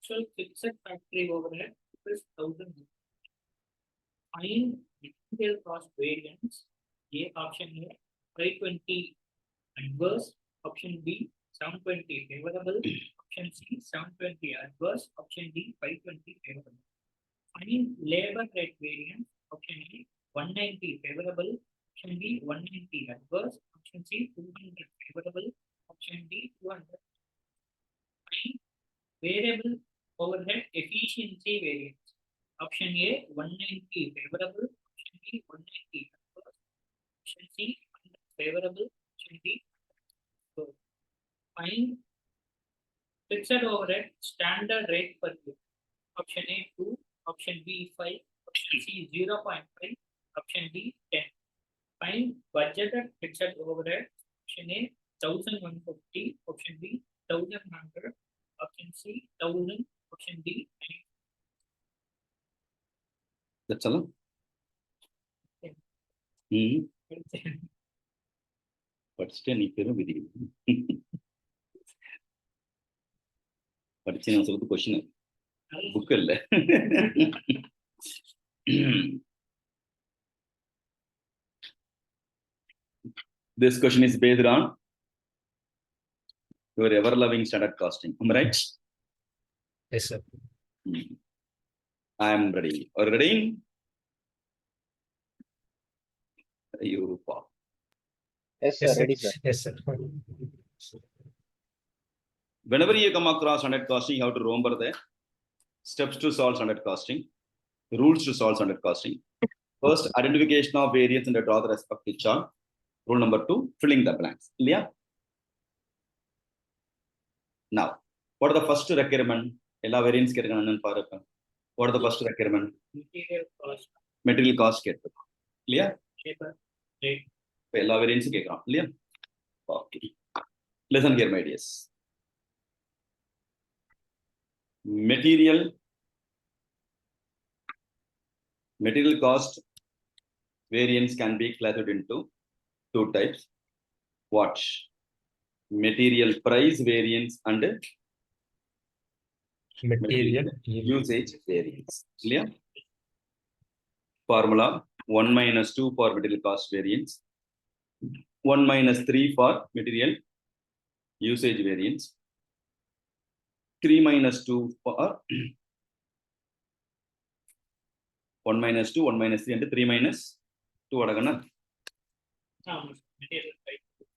Actual fixed factory overhead, rupees 1,000. Find material cost variance. A option A 520 adverse, option B 720 favorable, option C 720 adverse, option D 520 favorable. Find labor rate variance. Option A 190 favorable, option B 190 adverse, option C 200 favorable, option D 200. Find variable overhead efficiency variance. Option A 190 favorable, option B 190 adverse, option C 100 favorable, option D. So find fixed overhead standard rate per unit. Option A 2, option B 5, option C 0.5, option D 10. Find budgeted fixed overhead. Option A 1,150, option B 1,100, option C 1,000, option D 9. That's all. But நீ பெரும் விதி படிச்சு நான் சொல்றது question book இல்ல. This question is based on your ever-loving standard costing. Am I right? Yes, sir. I am ready. Are you ready? You Paul. Yes, sir. Yes, sir. Ready, sir. Yes, sir. Whenever you come across standard costing, you have to remember the steps to solve standard costing, rules to solve standard costing. First, identification of variance and draw the respective chart. Rule number 2, filling the blanks. Yeah. Now, what are the first requirement? Ella variance what are the first requirement? Material cost, Material cost. Clear? labor rate. Ella variance. Clear? Okay. Listen here, my dears. Material cost variance can be classified into 2 types. What? Material price variance and Material usage variance. Clear? Formula 1 minus 2 for material cost variance, 1 minus 3 for material usage variance, 3 minus 2 for 1 minus 2, 1 minus 3 and 3 minus 2 adagana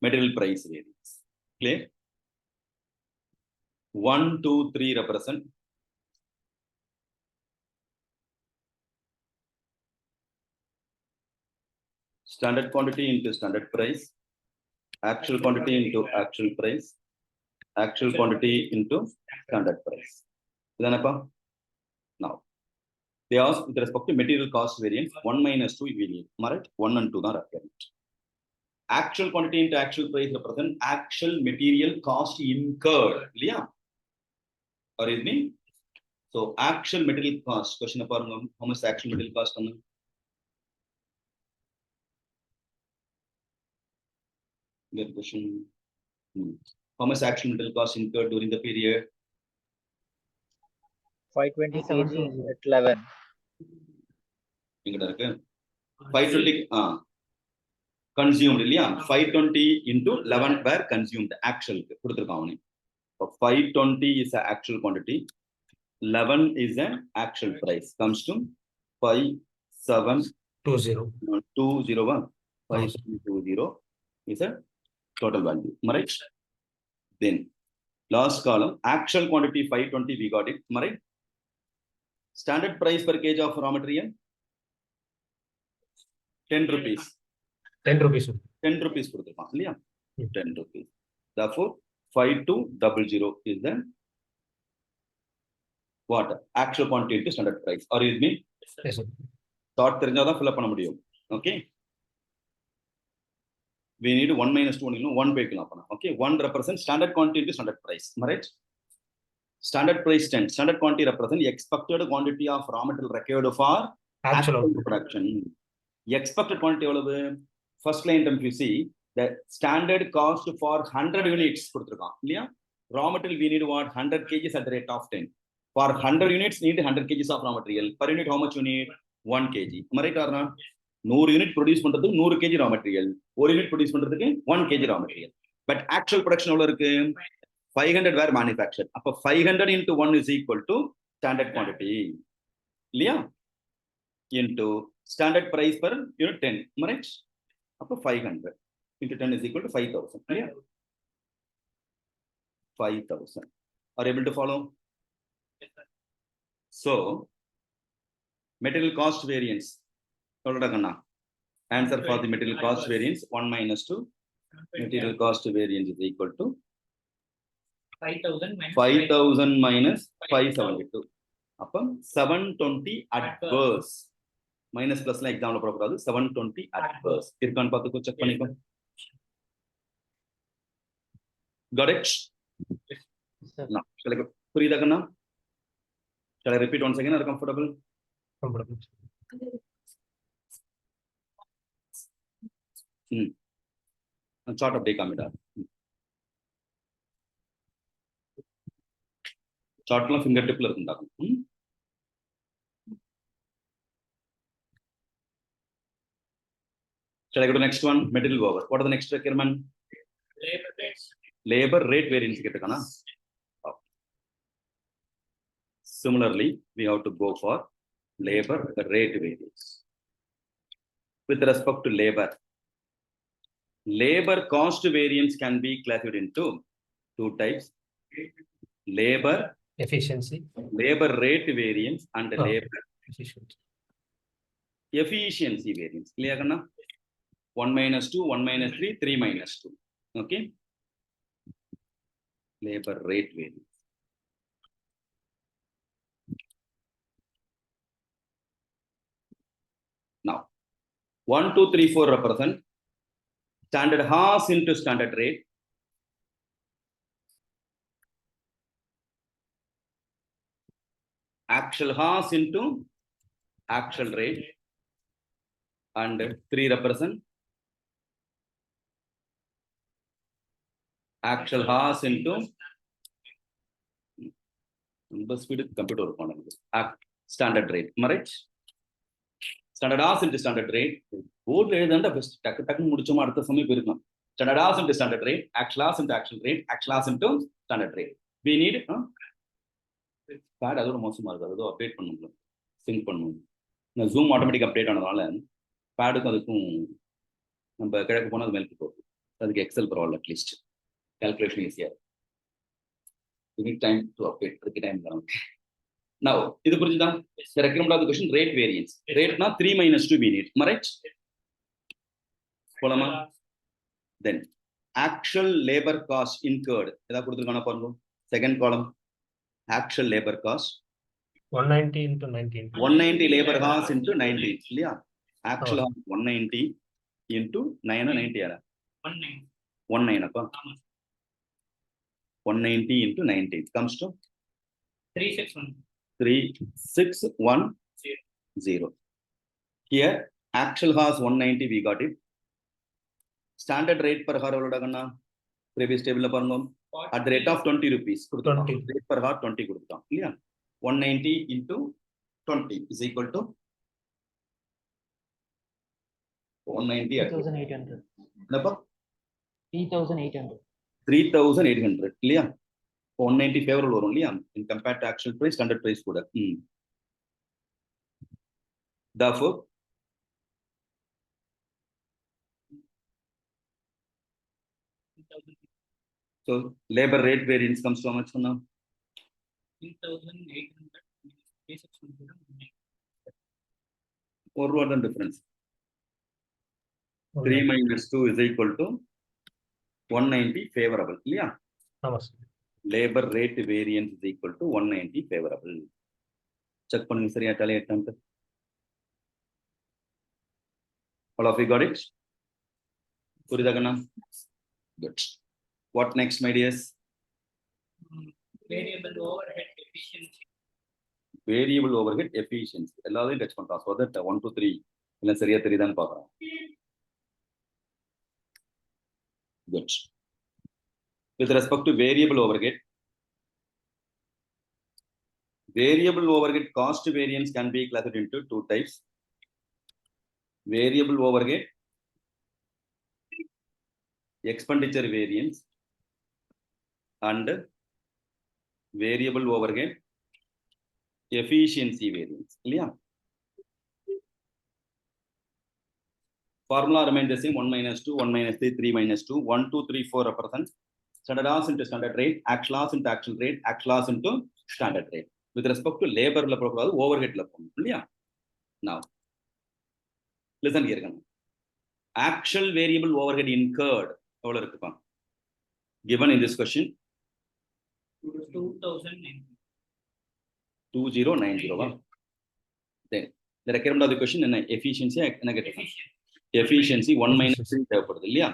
material price variance. Clear? 1, 2, 3 represent standard quantity into standard price, actual quantity into actual price, actual quantity into standard price. Now, they ask with respect to material cost variance, 1 minus 2 we need. Right? 1 and 2 are apparent. Actual quantity into actual price represent actual material cost incurred. Yeah. Or is me? So actual material cost. Question upon how much actual material cost on good question. How much actual material cost incurred during the period? 520 kg 720. at 11. 520 consumed. 520 into 11 were consumed. Actual. 520 is the actual quantity. 11 is the actual price. Comes to 5720. 5720 is a total value. Right? Then last column, actual quantity 520, we got it. Right? Standard price per kg of raw material 10 rupees. 10 rupees. 10 rupees. 10 rupees. Therefore, 5200 is the what? Actual quantity to standard price. Or is me? Yes, sir. Thought fill up. Okay. We need 1 minus 2, 1 pay. Okay. 1 represents standard quantity to standard price. Right? Standard price 10. Standard quantity represents expected quantity of raw material required for actual production. Expected quantity. First line term, you see the standard cost for 100 units. Raw material we need what? 100 kgs at the rate of 10. For 100 units, need 100 kgs of raw material. Per unit, how much you need? 1 kg. Am I right or not? 100 unit produce 100 kg raw material. 1 unit produce 1 kg raw material. But actual production 500 were manufactured. 500 into 1 is equal to standard quantity. Into standard price per unit 10. Am I right? 500 into 10 is equal to 5,000. 5,000. Are you able to follow? So, material cost variance. Answer for the material cost variance 1 minus 2. Material cost variance is equal to 5,000 minus 572. 720 adverse. Minus plus like example 720 adverse. Check. Got it? No. Shall I repeat once again? Are you comfortable? Comfortable. Chart of day coming. Chart of fingertip. Shall I go to next one? Material over. What are the next requirement? Labor rate variance. Similarly, we have to go for labor rate variance. With respect to labor cost variance can be classified into 2 types. Labor Efficiency. Labor rate variance and labor Efficiency. efficiency variance. Clear? 1 minus 2, 1 minus 3, 3 minus 2. Okay. Labor rate variance. Now, 1, 2, 3, 4 represent standard hours into standard rate. Actual hours into actual rate. And 3 represent actual hours into speed computer standard rate. Right? Standard hours into standard rate. Board best standard hours into standard rate, actual hours into actual rate, actual hours into standard rate. We need bad அதோட மோசமாக இருக்குது, அதோ update பண்ணணும், sink பண்ணணும். இந்த zoom automatic update ஆனதுனால பேடுக்கும் அதுக்கும் நம்ம கிழக்கு போனால் அது மேலுக்கு போகுது. அதுக்கு எக்ஸல் பரவாயில்ல, அட்லீஸ்ட் calculation ஈஸியாக இருக்கும். You need time to update. அதுக்கு டைம் தரணும். Now, இது புரிஞ்சுதா? The requirement of the question, rate variance. Rate na 3 minus 2 we need. Am I right? போலாமா? Then, actual labor cost incurred. எதா கொடுத்துருக்கான பாருங்க. Second column, actual labor cost. 190 into 19. 190 labor hours into 90. இல்லையா? Actual hours 190 into 90 யாரா? 19 அப்பா. 190 into 90 comes to 3610. Here actual hours 190 we got it. Standard rate per hour எவ்வளவுடாகண்ணா? previous table பாருங்க. At the rate of 20 rupees. 20. Rate per hour 20 கொடுத்துட்டோம். இல்லையா? 190 into 20 is equal to 190 at 3,800. என்னப்பா? 3,800. 3,800 இல்லையா? 190 favorable வரும் இல்லையா? In compared to actual price, standard price கூட. Therefore, so labor rate variance comes to how much now? 3,800. 4 word difference. 3 minus 2 is equal to 190 favorable. Yeah. Labor rate variance is equal to 190 favorable. Check பண்ணுங்க சரியா tally attempt. All of you got it? புரியுதாகண்ணா? Good. What next, my dears? Variable overhead efficiency. Variable overhead efficiency. எல்லாத்தையும் touch பண்றோம். So that 1 2 3 எல்லாம் சரியா தெரியுதான்னு பார்க்கறோம். Good. With respect to variable overhead cost variance can be classified into two types. Variable overhead expenditure variance and variable overhead efficiency variance. இல்லையா? Formula remains the same. 1 minus 2, 1 minus 3, 3 minus 2, 1 2 3 4 represents standard hours into standard rate, actual hours into actual rate, actual hours into standard rate. With respect to labor la போறது overhead la போணும் இல்லையா? Now listen here. Actual variable overhead incurred எவ்வளவு இருக்குப்பா? Given in this question 2090 வா? Then the requirement of the question என்ன? Efficiency என்ன கேட்டிருக்காங்க? Efficiency 1 minus 3 தேவைப்படுது இல்லையா?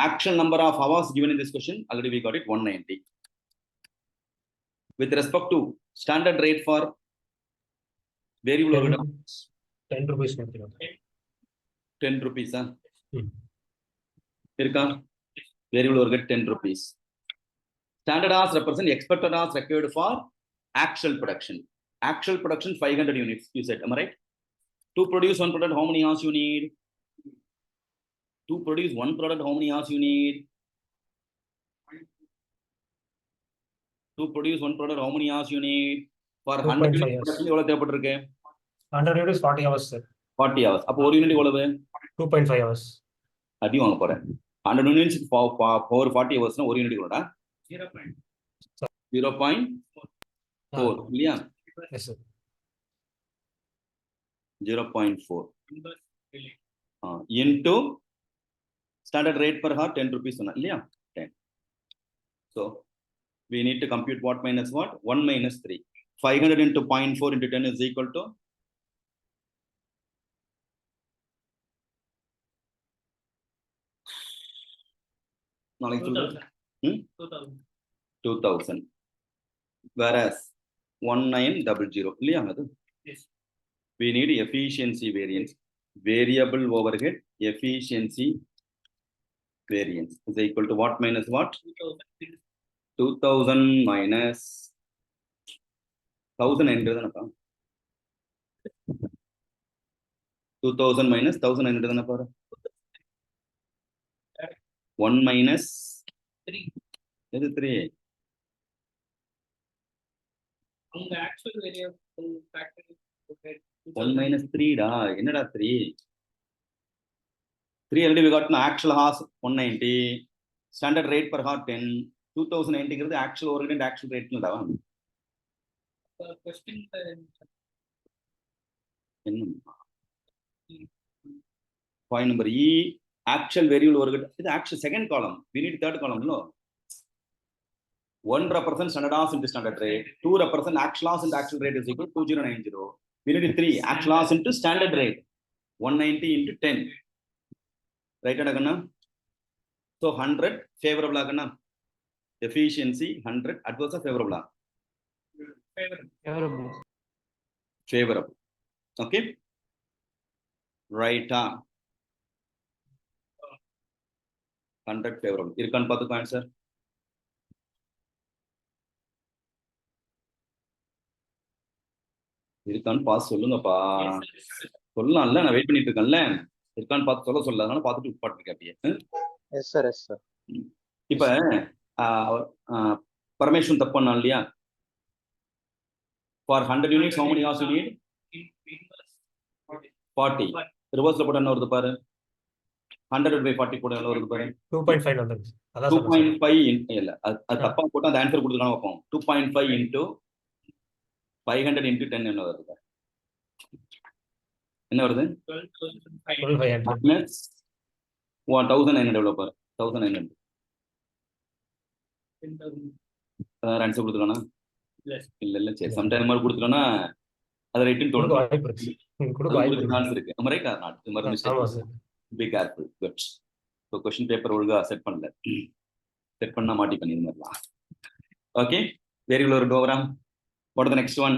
Actual number of hours given in this question, already we got it 190. With respect to standard rate for variable overhead, 10 rupees. 10 rupees. Irka? Variable overhead 10 rupees. Standard hours represent expected hours required for actual production. Actual production 500 units, you said, am I right? To produce one product, how many hours you need? To produce one product, how many hours you need? To produce one product, how many hours you need? For 100 units production, எவ்வளவு தேவைப்பட்டிருக்கு? 100 units 40 hours, sir. 40 hours. அப்போ ஒரு unit எவ்வளவு? 2.5 hours. அடி வாங்க போறேன். 100 units for 40 hours னா ஒரு unit எவ்வளவுடா? 0.4 இல்லையா? Yes, sir. 0.4 into standard rate per hour 10 rupees சொன்னா இல்லையா? 10. So we need to compute what minus what? 1 minus 3. 500 into 0.4 into 10 is equal to நாளைக்கு சொல்லுங்க. 2000. Whereas 1900 இல்லையா அது? Yes. We need efficiency variance. Variable overhead efficiency variance is equal to what minus what? 2000 minus 1900 தானப்பா? 2000 minus 1900 தானப்பா? 1 minus 3. எது 3? அவங்க actual variable factor 1 minus 3 டா என்னடா 3 already we got an actual horse 190 standard rate per heart 10 2090 ங்கிறது actual overhead and actual rate ல டா question என்ன point number E actual variable overhead இது actual second column we need third column no 1 represents standard loss into standard rate 2 represents actual loss into actual rate is equal to 2090 we need 3 actual loss into standard rate 190 into 10 right agana so 100 favorable agana efficiency 100 adverse or favorable Favorable. favorable okay right 100 favorable irkan paathuko answer irkan pass சொல்லுங்கப்பா சொல்லலாம்ல நான் wait பண்ணிட்டு இருக்கேன்ல இருக்கான்னு பார்த்து சொல்ல அதனால பார்த்துட்டு உட்பாட்டு அப்படியே Yes, sir. Yes, sir. இப்ப பரமேஸ்வரன் தப்பு பண்ணான் இல்லையா for 100 units how many hours you need 40 ரிவர்ஸ்ல போட்டா என்ன வருது பாரு 100 by 40 போட்டா என்ன வருது பாரு 2.5 வந்துருச்சு அதான் சொன்னேன் 2.5 இல்ல அது தப்பா போட்டா அந்த ஆன்சர் கொடுத்துக்கலாம் வைப்போம் 2.5 into 500 into 10 என்ன வருது பாரு என்ன வருது 12,500 minus 1900 எவ்வளவு பாரு 1900 ஆன்சர் கொடுத்துக்கணும் இல்ல சரி சம்டைம் மாதிரி கொடுத்துட்டோம்னா அது ரைட்னு கொடுக்க தோணும் வாய்ப்பு இருக்கு கொடுக்க வாய்ப்பு இருக்கு சான்ஸ் இருக்கு நம்ம ரைட் ஆர் நாட் இது மாதிரி ஆமா mistake sir be careful good so question paper ஒழுங்கா செட் பண்ணல செட் பண்ணா மாட்டி பண்ணி இது மாதிரிலாம் ஓகே வெரி ஒரு டோகிராம் what the next one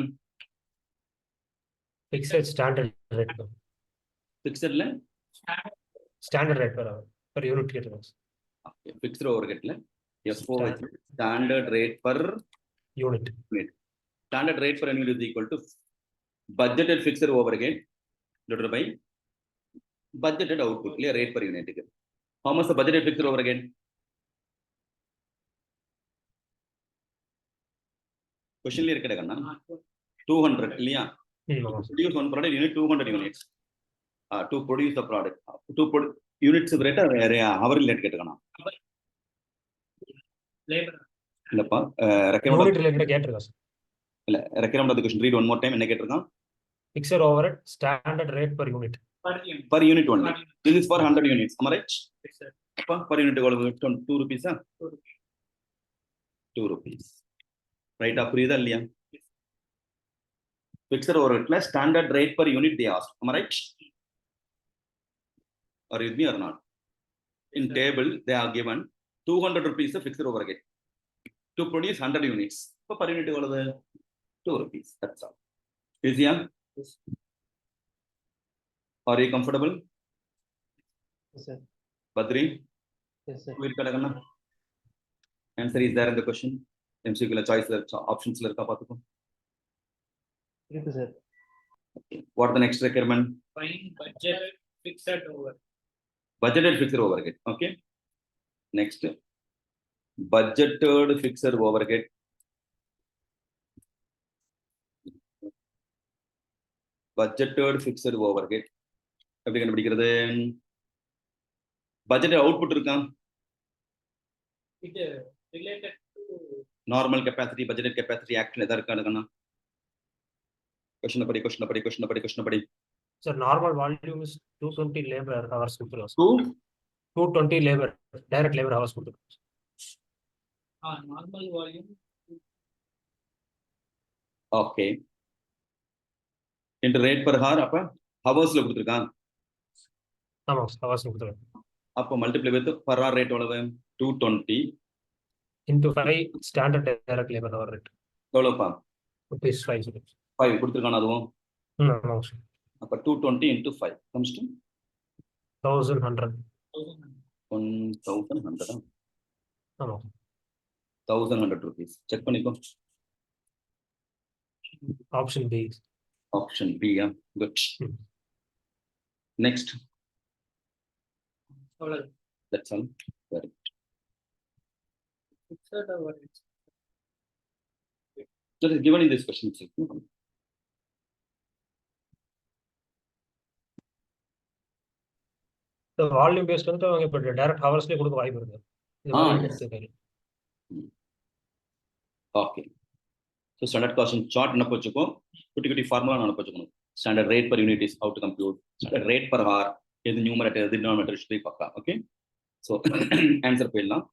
fixed standard rate ஃபிக்ஸட்ல ஸ்டாண்டர்ட் ரேட் per யூனிட் கேட்குறோம் ஃபிக்ஸ்ட் ஓவர்ஹெட்ல FO standard rate per unit standard rate per unit is equal to budgeted fixed overhead divided by budgeted output இல்லையா rate per unit க்கு how much the budgeted fixed overhead question ல இருக்கடா கண்ணா 200 இல்லையா ஆமா to produce one product you need 200 units to produce a product units rate hourly rate கேட்டக்கணும் labour இல்லப்பா recommend unit related கேட்டிருக்கோம் sir இல்ல ரெக்கமெண்ட் அந்த question read one more time என்ன கேட்டிருக்கான் fixed overhead standard rate per unit per unit only this is for 100 units am I right sir per unit எவ்வளவு 2 rupees 2 rupees ரைட்டா புரியுதா இல்லையா fixed overhead standard rate per unit they asked am I right or with me or not in table they are given 200 rupees of fixed overhead to produce 100 units so per unit எவ்வளவு 2 rupees that's all easy are you comfortable Yes, sir. Badri Yes, sir. will kadagana answer is there in the question MCQ la choice options la irka paathuko Iருக்கு sir. what are the next requirement find budget fixed over budgeted fixed overhead okay next budgeted fixed overhead budgeted fixed overhead எப்படி கண்டுபிடிக்கிறது budgeted output இருக்கா it related to normal capacity budgeted capacity actual எதா இருக்கா இருக்கா question படி sir normal volume is 220 labour hours கொடுத்துருக்கோம் 2 220 labour direct labour hours கொடுத்துருக்கோம் normal volume okay into rate per hour அப்ப ஹவர்ஸ்ல கொடுத்திருக்கான் ஆமா ஹவர்ஸ் கொடுத்துருக்கோம் அப்ப multiply with per hour rate எவ்வளவு 220 into 5 standard direct labour hour rate எவ்வளவுப்பா rupees 5 5 கொடுத்திருக்கான் அதுவும் ஆமா சார் அப்ப 220 into 5 comes to 1100 1100 ஆமா 1100 rupees செக் பண்ணிக்கோ option B option B yeah good next அவ்வளவு that's all very fixed over That is given in this question itself. The volume based வந்து அவங்க இப்ப டைரக்ட் ஹவர்ஸ்லயே கொடுக்க வாய்ப்பு இருக்கு. இது Ah, மாதிரி yes. கொடுத்திருக்காரு. Okay. So standard costing chart என்ன போச்சுக்கோ குட்டி குட்டி ஃபார்முலா நான் போச்சுக்கணும். Standard rate per unit is how to compute. Standard rate per hour எது numerator எது denominator should be பக்கா. Okay. So answer போயிடலாம்.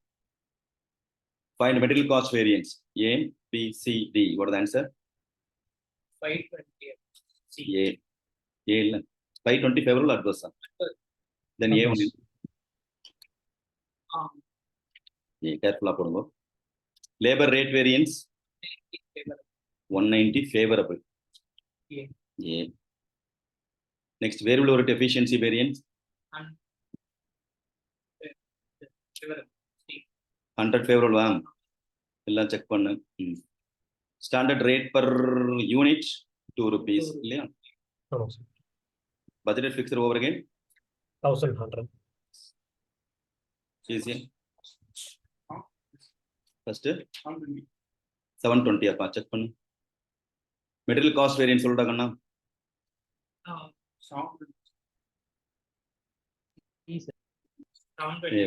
Find material cost variance A, B, C, D. What is the answer? 520. C. A. A இல்ல 520 favorable or adverse? Then A only. A careful போடுங்க. Labor rate variance 190 favorable. A. A. Next variable overhead efficiency variance And 100 favorable வாங்க எல்லாம் check பண்ணு. Standard rate per unit 2 rupees இல்லையா? ஆமாம் sir. Budgeted fixed over again 1100. easy. First 720 அப்பா check பண்ணு. Material cost variance சொல்லுடா கண்ணா.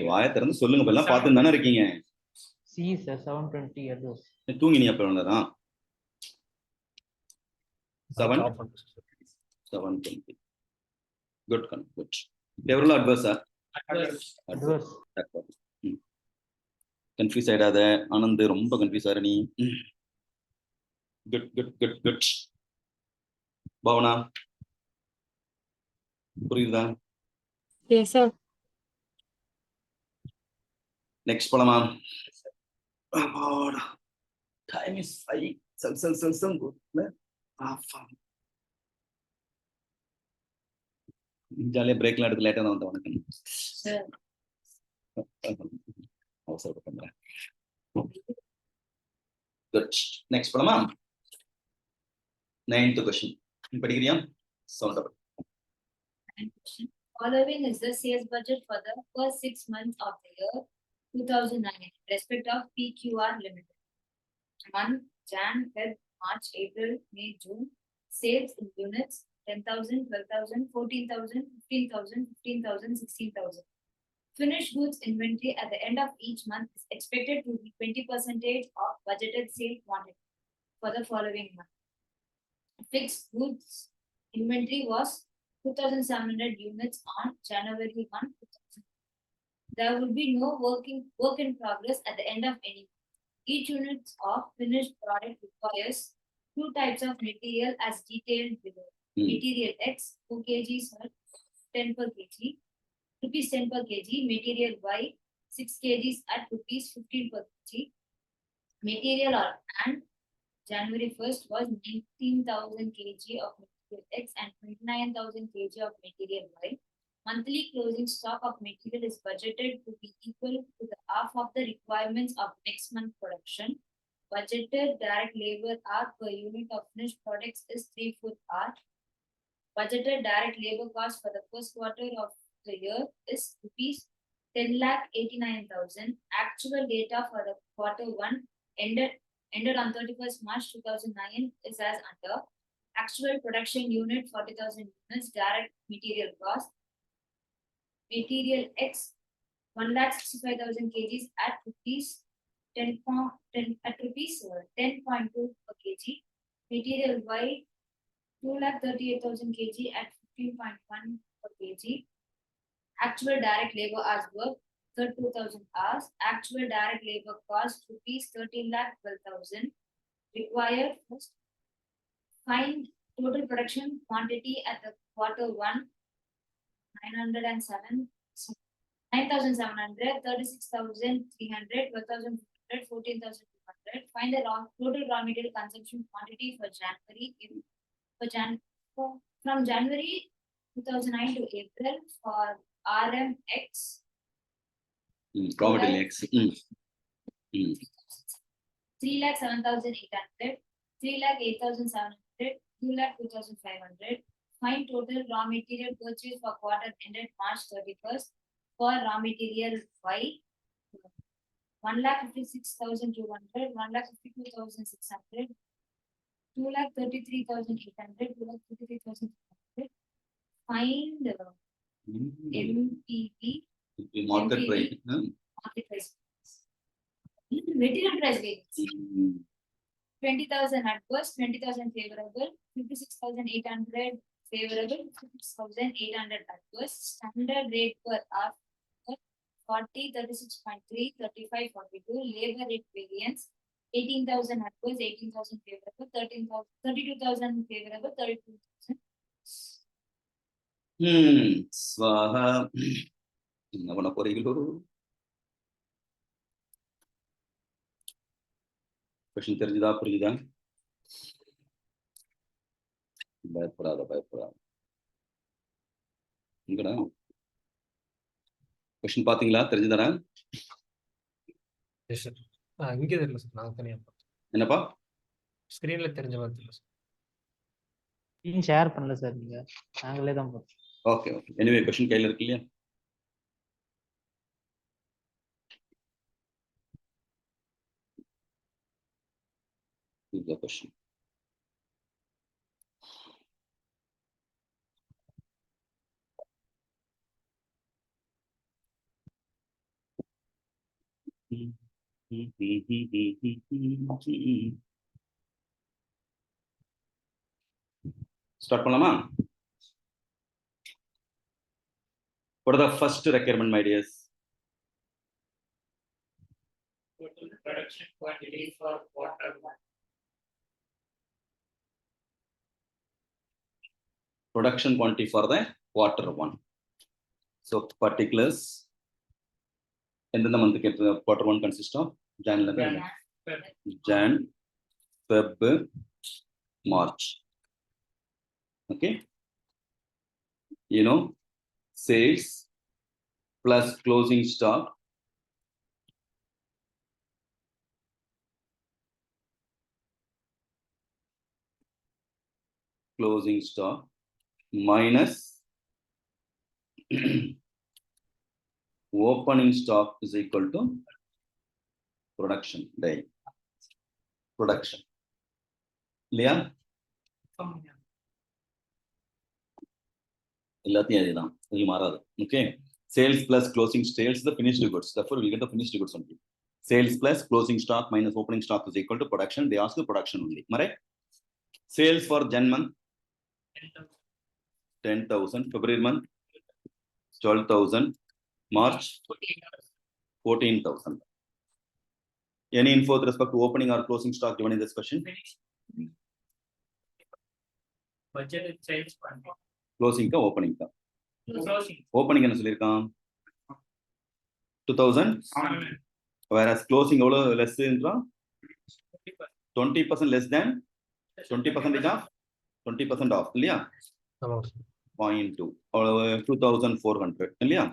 வாயை திறந்து சொல்லுங்க எல்லாம் பார்த்து தானே இருக்கீங்க. C sir, 720 adverse. தூங்கி நீ அப்ப வந்ததா 720 good good favorable adverse Adverse. Confuse ஆயிடாத ஆனந்த் ரொம்ப கன்ஃபியூஸ் ஆற நீ. குட் பவனா புரியுதா? Yes, sir. நெக்ஸ்ட் போலாமா? டைம் இஸ் 5 சம் ஜாலியா பிரேக்ல எடுத்து லேட்டா தான் வந்த வணக்கம் அவசரப்பட்டேன். குட் நெக்ஸ்ட் போலாமா? 9th question படிக்கிறியா? Sound up. Following is the sales budget for the first 6 months of the year 2009 in respect of PQR Limited. Month Jan, Feb, March, April, May, June. Sales in units 10,000, 12,000, 14,000, 15,000, 15,000, 16,000. Finished goods inventory at the end of each month is expected to be 20% of budgeted sale quantity for the following month. Fixed goods inventory was 2,700 units on January 1, 2000. There will be no work in progress at the end of any month. Each unit of finished product requires 2 types of material as detailed below. Material X 2 kg or 10 per kg, rupees 10 per kg. Material Y 6 kg at rupees 15 per kg. Material or and January 1st was 19,000 kg of material X and 29,000 kg of material Y. Monthly closing stock of material is budgeted to be equal to the half of the requirements of next month production. Budgeted direct labor hour per unit of finished products is 3/4 hour. Budgeted direct labor cost for the first quarter of the year is rupees 10,89,000. Actual data for the quarter 1 ended on 31st March 2009 is as under. Actual production unit 40,000 units. Direct material cost. Material X 1,65,000 kg at rupees 10.2 per kg. Material Y 2,38,000 kg at 15.1 per kg. Actual direct labor hours work 32,000 hours. Actual direct labor cost rupees 13,12,000. Required first find total production quantity at the quarter 1 9,700, 36,300, 12,500, 14,200. Find the total raw material consumption quantity for January from January 2009 to April for RMX. Raw material X. 3,07,800, 3,08,700, 2,02,500. Find total raw material purchase for quarter ended March 31st for raw material Y 1,56,200, 1,52,600, 2,33,800, 2,33,800. Find MPV Market price. market price. Material price variance. 20,000 adverse, 20,000 favorable, 56,800 favorable, 56,800 adverse. Standard rate per hour 40, 36.3, 35, 42. Labor rate variance 18,000 adverse, 18,000 favorable, 13,000, 32,000 favorable, 32,000. Swaha. என்ன பண்ண போறீங்களோ? Question தெரிஞ்சுதா புரியுதா? பயப்படாத பயப்படாத. இங்கடா question பாத்தீங்களா? தெரிஞ்சுதானே? Yes, sir. இங்கே தெரியல சார், நான் தனியா என்னப்பா? ஸ்கிரீன்ல தெரிஞ்ச மாதிரி தெரியல சார். ஸ்க்ரீன் ஷேர் பண்ணல சார் நீங்க, நாங்களே தான் பார்த்தோம். Okay okay. எனிவே கொஸ்டின் கையில இருக்கு இல்லையா? இந்த கொஸ்டின் ஸ்டார்ட் பண்ணலாமா? What are the first requirement, my dears? Total production quantity for quarter 1. Production quantity for the quarter 1. So particulars. எந்தெந்த மந்த்துக்கு quarter 1 consist of? Jan, Feb, March. Okay. You know, sales plus closing stock minus opening stock is equal to production day. Production. இல்லையா? எல்லாத்தையும் அதுதான், இது மாறாது. Okay. Sales plus closing sales the finished goods. Therefore, we get the finished goods only. Sales plus closing stock minus opening stock is equal to production. They ask the production only. Right? Sales for Jan month 10,000. February month 12,000. March 14,000. Any info with respect to opening or closing stock given in this question? Budget and sales quantity. Closing ka opening ka. Closing. Opening என்ன சொல்லிருக்கான்? 2,000. Whereas closing எவ்வளவு less என்றான்? 20% less than 20% off. 20% off இல்லையா? ஆமாம் sir. 0.2 அவ்வளவு 2,400 இல்லையா?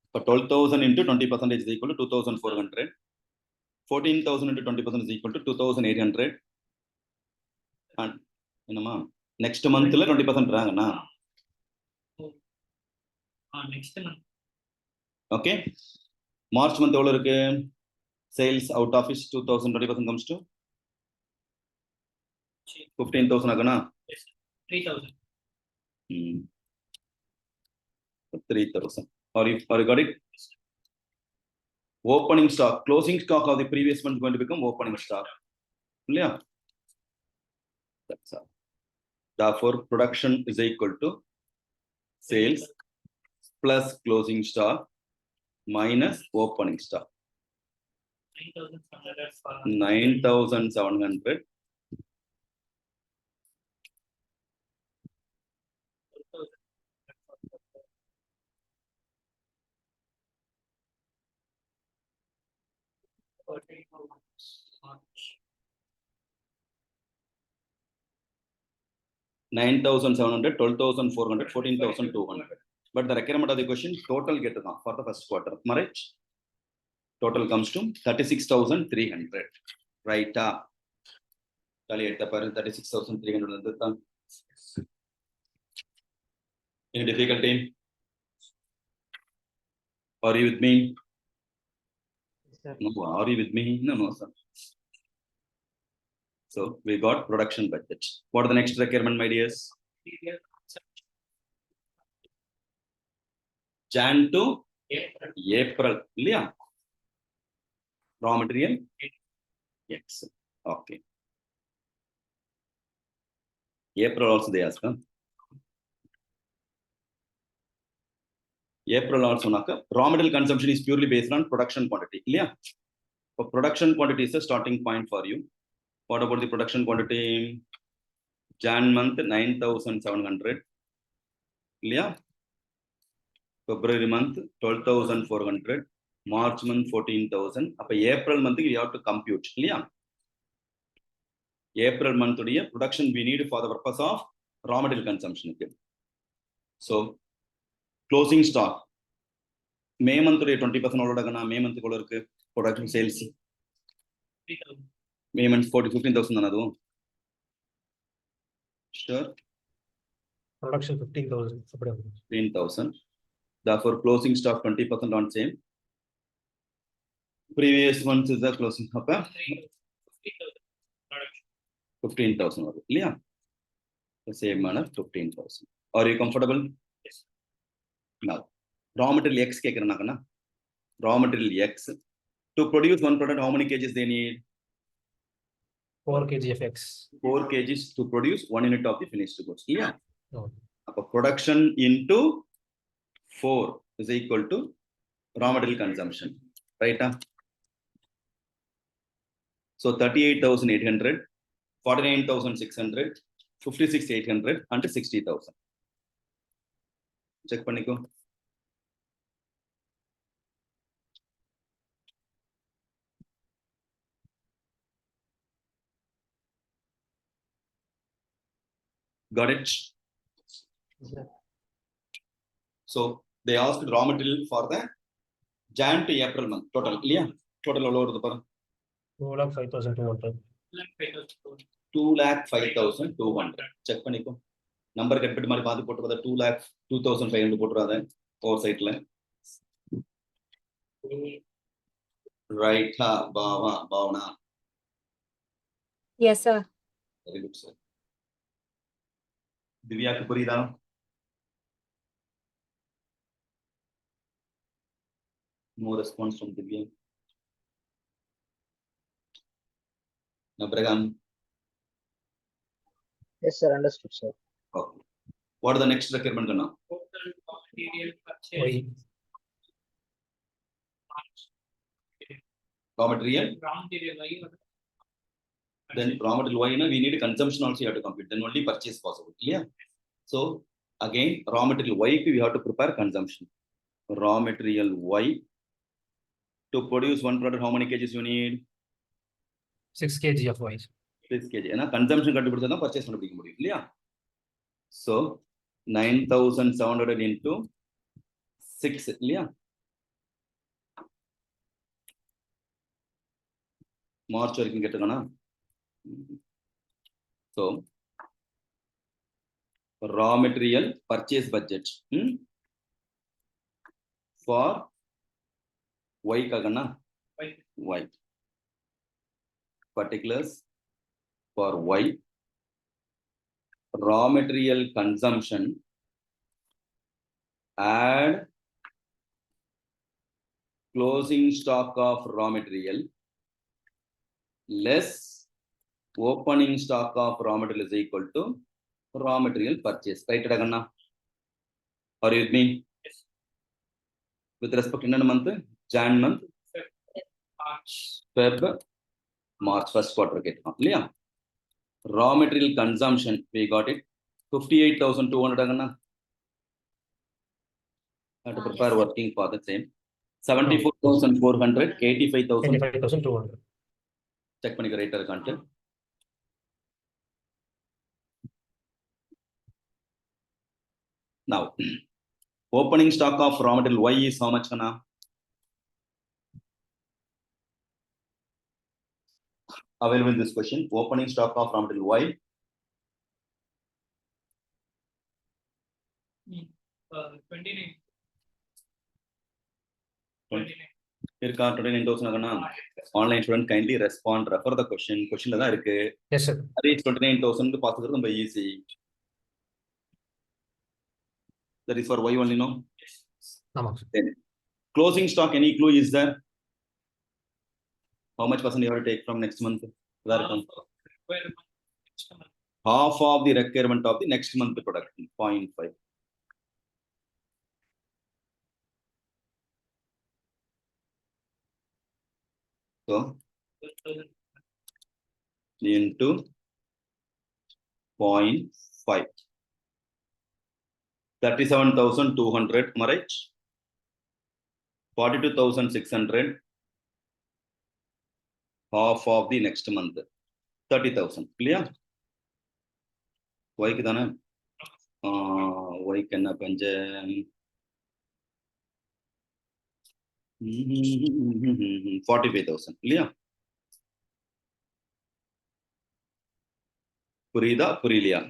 இப்போ 12,000 into 20% is equal to 2,400. 14,000 into 20% is equal to 2,800. And என்னமா next மந்த்ல 20% தராங்கண்ணா. Next month. Okay. March month எவ்வளவு இருக்கு? Sales out of 2,000 20% comes to 15,000 ஆகுனா? 3,000. 3,000. Or you got it? Opening stock, closing stock of the previous month is going to become opening stock. Yeah. That's all. Therefore, production is equal to sales plus closing stock minus opening stock. 9,700 for 9,700. 9,700, 12,400, 14,200. But the requirement of the question total get for the first quarter. Marriage total comes to 36,300. Right? Tally at the 36,300. Any difficulty? Are you with me? Sir. No, are you with me? No, sir. So we got production budget. What are the next requirement, my dears? Material consumption. Jan to April. April. Yeah. Raw material X. Okay. April also they ask. Huh? April also naka. Raw material consumption is purely based on production quantity. Yeah. So production quantity is a starting point for you. What about the production quantity? Jan month 9,700. Yeah. February month 12,400. March month 14,000. Up April month we have to compute. Yeah. April month production we need for the purpose of raw material consumption. So closing stock. May month 20% May month production sales. 3,000. May month 15,000. Sure. Production 15,000. 15,000. Therefore, closing stock 20% on same. Previous month is the closing up 15,000 production. 15,000. Yeah. The same manner 15,000. Are you comfortable? Yes. Now, raw material X raw material X. To produce one product, how many kgs they need? 4 kg of X. 4 kgs to produce 1 unit of the finished goods. Yeah. No. Production into 4 is equal to raw material consumption. Right? So 38,800, 49,600, 56,800 and 60,000. Check paniko. Got it? Sir. So they asked raw material for the Jan to April month total. Yeah. Total all over the 2,05,200. 2,05,200. Check paniko. Number get bit mari paathu potu 2,02,500 poturada over site la. Right, Bhavana. Yes, sir. Very good, sir. Divya Kupurida. No response from Divya. Nabraham. Yes, sir. Understood, sir. Okay. What are the next requirement now? Total raw material purchase. Why? Raw material. Raw material Y. Then raw material Y, we need consumption also you have to compute. Then only purchase possible. Yeah. So again, raw material Y we have to prepare consumption. Raw material Y to produce one product, how many kgs you need? 6 kg of Y. 6 kg. And consumption contribution purchase. Yeah. So 9,700 into 6. Yeah. March working get so raw material purchase budget for Y kagana Y particulars for Y raw material consumption add closing stock of raw material less opening stock of raw material is equal to raw material purchase. Right, Raganna? Are you with me? Yes. With respect to month, Jan month, March. Feb, March first quarter. Yeah. Raw material consumption, we got it. 58,200. Raganna. Have to prepare Yes. working for the same. 74,400, 85,000. 25,200. Check pannika right content. Now, opening stock of raw material Y is how much? Kana? Available in this question. Opening stock of raw material Y. 29. 29. இருக்கா 29,000 online student kindly respond refer the question கொஸ்டின்ல தான் இருக்கு Yes, sir. Reach 29,000 பாத்துக்கிறது ரொம்ப easy that is for y only no ஆமாங்க sir. then closing stock any clue is there how much percent you have to take from next month half of the requirement of the next month production 0.5 so into 0.5 37,200 am I right 42,600 half of the next month 30,000 clear y க்கு தானே y க்கு என்ன பஞ்சம் 45,000 இல்லையா புரியுதா புரியலையா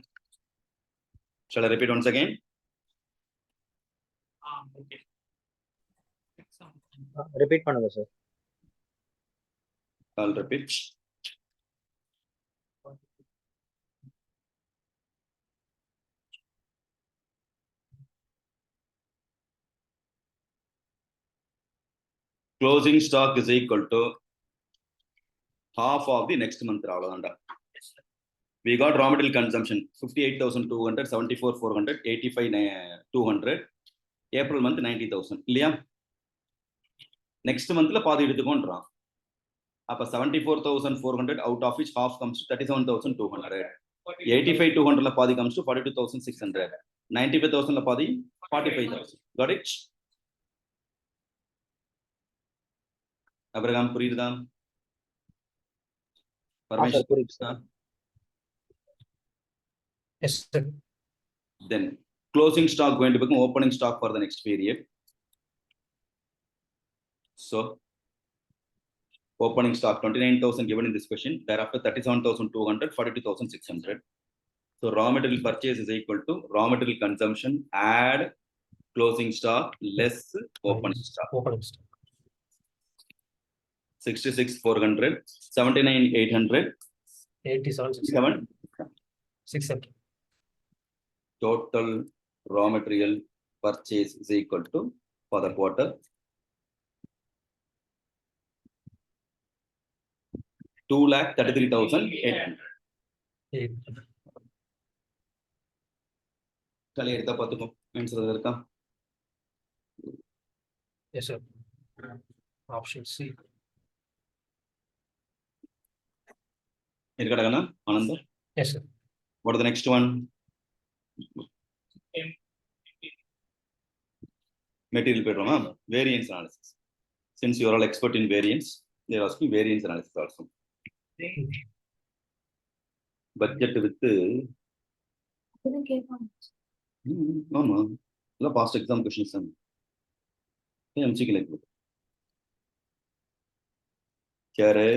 shall I repeat once again Okay. Repeat பண்ணுங்க sir. I'll repeat closing stock is equal to half of the next month அவ்வளவுதான்டா we got raw material consumption 58,200 74,400 85,200 April month 90,000 இல்லையா next monthல பாதி எடுத்துக்கோன்றான் அப்ப 74,400 out of which half comes to 37,200 85,200 ல பாதி comes to 42,600 95,000 ல பாதி 45,000 got it Abraham புரியுதா sir, புரியுது sir. Yes, sir. then closing stock going to become opening stock for the next period so opening stock 29,000 given in this question thereafter 37,200 42,600 so raw material purchase is equal to raw material consumption add closing stock less opening stock Opening stock. 66,400 79,800 87,600. 7 670. total raw material purchase is equal to for the quarter 2,33,800 8. கலை எடுத்தா பார்த்துக்கோ answer இருக்கா Yes, sir. Option C. இருக்கடா Anand Yes, sir. what is the next one material போய்றோமா variance analysis since you are all expert in variance they are asking variance analysis also budget with no no இல்ல past exam questions தான் MCQ like கேரே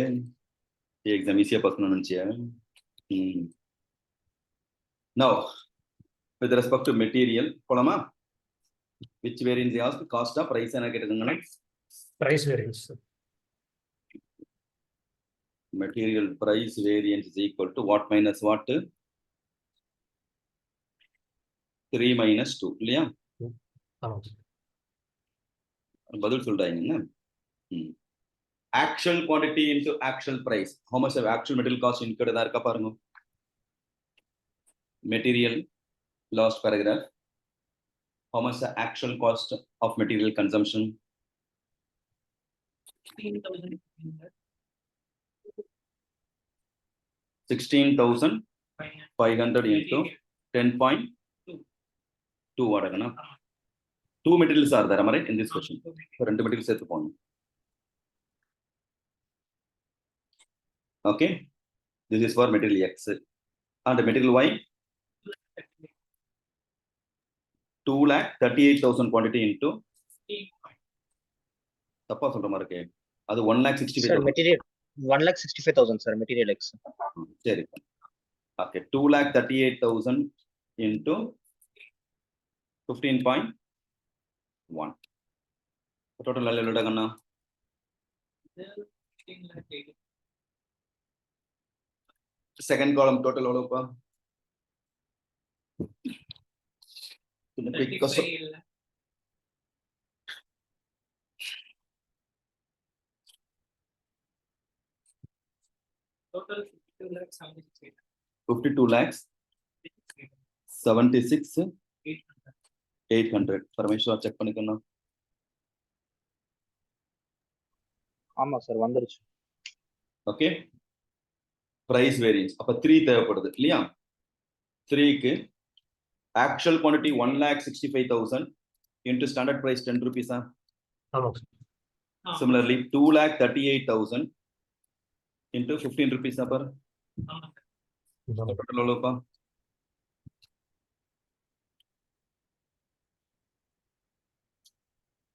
exam ஈஸியா pass பண்ண நினைச்சியா now with respect to material போலாமா which variance they ask cost of price என்ன கேட்டிருக்காங்கன்னா Price variance, sir. material price variance is equal to what minus what 3 minus 2 இல்லையா ஆமாங்க sir. பதில் சொல்றாங்க actual quantity into actual price how much of actual material cost incurred da irka parunga material last paragraph how much the actual cost of material consumption 16,500 into 10.2 vadagana two materials are there am I right in this question rendu materials sethu ponum okay this is for material X and material Y 2,38,000 quantity into தப்பா சொல்ற மாதிரி இருக்கே அது 1,65,000 Sir, material 1,65,000 sir, material X. சரி okay 2,38,000 into 15.1 total value எவ்வளவுடா Second column total எவ்வளவுப்பா? Because total 52 lakhs 76. 52 lakhs 76 800. Parameshwar check பண்ணிக்கணும். ஆமா sir வந்துருச்சு. Okay, price variance அப்ப 3 தேவைப்படுது இல்லையா? 3க்கு actual quantity 1,65,000 into standard price 10 rupees. ஆமாம் sir. Similarly 2,38,000 into 15 rupees. Per total எவ்வளவுப்பா?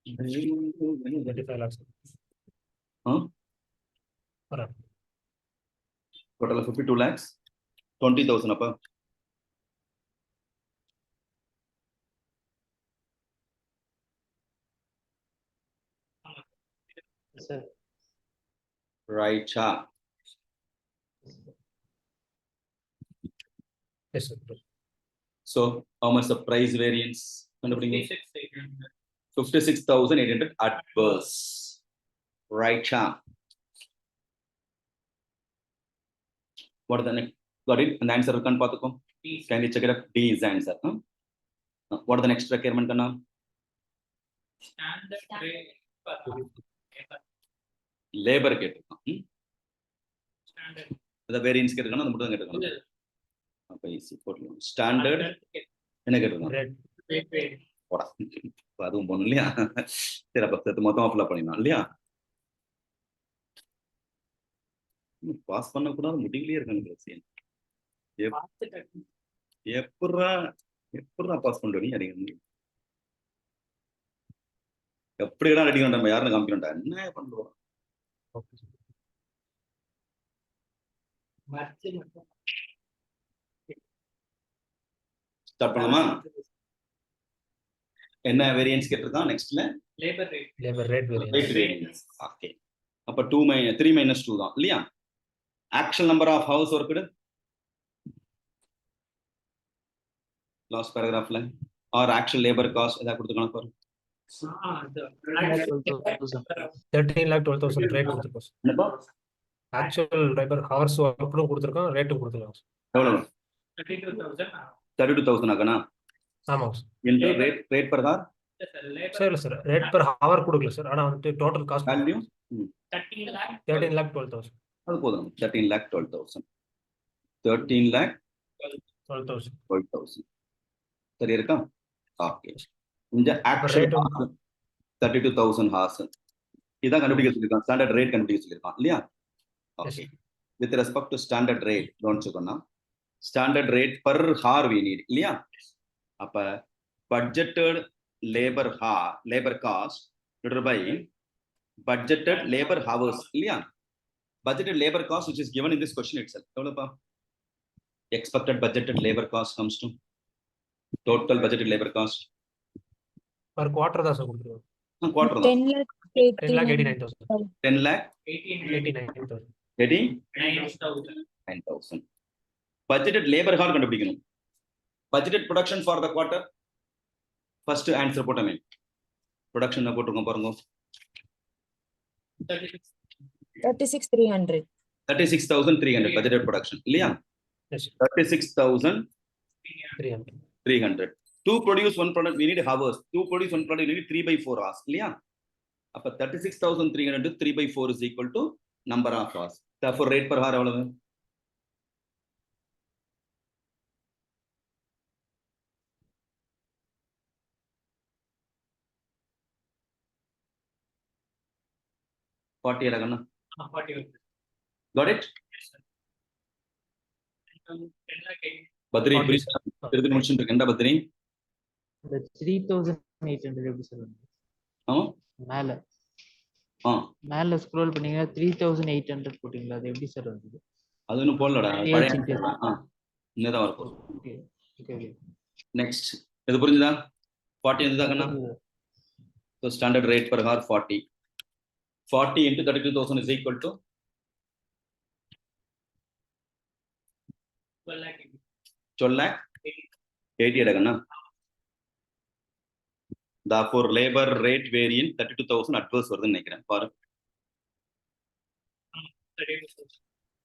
$25 lakhs. Correct. Total 52 lakhs 20,000 அப்ப Sir. right. Yes, sir. So how much the price variance? 56,800. 56,800 adverse. Right. What are the next? Got it? And the answer can paathukom. Can you check it up? D is the answer. What are the next requirement? Standard rate per Labor கேட்டிருக்கான். standard. the variance கேட்டிருக்கானா அது மட்டும் தான் கேட்டிருக்கானா? அப்ப easy போடலாம். Standard என்ன கேட்டிருக்கான்? Rate. போடா, அதுவும் போடணும் இல்லையா? சரி, அப்ப சேர்த்து மொத்தமா ஃபில் பண்ணிடலாம் இல்லையா? பாஸ் பண்ண கூடாது முடியலையே இருக்காங்க. எப்படா பாஸ் பண்ணுறீ? எப்படிடா ரெடி பண்ண யாருன்னு காமிக்கணும்டா? என்ன பண்ணுவோம்? ஸ்டார்ட் பண்ணலாமா? என்ன வேரியன்ஸ் கேட்டிருக்கான் நெக்ஸ்ட்ல? Labor rate. Labor rate Rate variance. variance. Okay. அப்ப 3 minus 2 தான் இல்லையா? Actual number of house worked last paragraphல or actual labor cost எதா கொடுத்துக்கலாம் பாரு. 13,12,000 rate கொடுத்துருக்கோம். என்னப்பா? ஆக்சுவல் லேபர் ஹவர்ஸ் ஒர்க்கும் கொடுத்துருக்கோம், ரேட்டும் கொடுத்துருக்கோம். எவ்வளவு? 32,000. 32,000 ஆகனா? ஆமாம் சார். இந்த ரேட் per hour? சார் இல்லை சார், ரேட் பர் ஹவர் கொடுக்கல சார். ஆனால் வந்துட்டு டோட்டல் காஸ்ட் வேல்யூ 13,12,000. அது போதும். 13,12,000. 13,12,000 சரி இருக்கா? ஓகே. இந்த ஆக்சுவல் 32,000 ஹார்ஸ் இதான் கண்டுபிடிக்க சொல்லிருக்கான். ஸ்டாண்டர்ட் ரேட் கண்டுபிடிக்க சொல்லிருக்கான் இல்லையா? Okay. With respect to standard rate கவனிச்சுக்கோனா, standard rate per hour we need இல்லையா? அப்ப budgeted labor cost divided by budgeted labor hours இல்லையா? Budgeted labor cost which is given in this question itself எவ்வளவுப்பா? Expected budgeted labor cost comes to total budgeted labor cost per quarter தான் sir கொடுத்துருக்கோம். quarter தான் 10,89,000. 10,89,000. 9,000. Budgeted labor hour கண்டுபிடிக்கணும். Budgeted production for the quarter. First answer போட்டமே. Production போட்டுருக்கோம் பாருங்க. 36,300. 36,300 budgeted production இல்லையா? Yes. 36,300. To produce one product we need hours. To produce one product we need 3/4 hours இல்லையா? அப்ப 36,300 3/4 is equal to number of hours. Therefore rate per hour எவ்வளவு? $40 Got it? Yes, sir. 10 lakh 80. Badri 40. திருப்பி முடிச்சுட்டு இருக்கேன்டா Badri. The 3,800 எப்படி sir வந்து? ஆமா மேல ஸ்க்ரோல் பண்ணீங்கன்னா 3,800 போட்டீங்களா? அது எப்படி சார் வந்தது? அது இன்னும் போடலடா. Yes, it is. இன்னதான் இருக்கும். ஓகே. நெக்ஸ்ட் இது புரிஞ்சுதா? 40 இருந்ததா கண்ணா? So standard rate per hour 40. 40 into 32,000 is equal to 12 lakh. 12 lakh 80 எடுக்கண்ணா. Therefore labor rate variant 32,000 adverse வருதுன்னு நினைக்கிறேன் பாரு.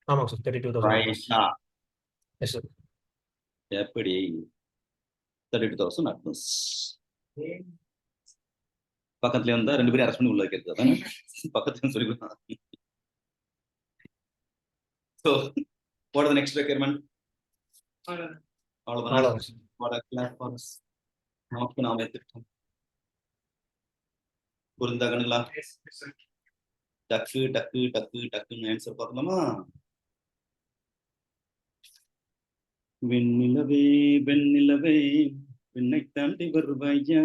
ஆமாங்க சார் 32,000. ரைட்டா எஸ் சார். எப்படி 32,000 adverse. பக்கத்துல வந்தா ரெண்டு பேரும் அரெஸ்ட் பண்ணி உள்ள வைக்கிறது அதானே பக்கத்துல சொல்லிக்கலாம். So what are the next requirement? அவ்வளவுதான். அவ்வளவுதான் சார். What are platforms? நமக்கு நாம எடுத்துட்டோம். புரிந்தாங்கங்களா? டக்கு டக்கு டக்கு டக்குன்னு ஆன்சர் பார்க்கலாமா? வெண்ணிலவே வெண்ணிலவே வெண்ணை தாண்டி வருவாயா.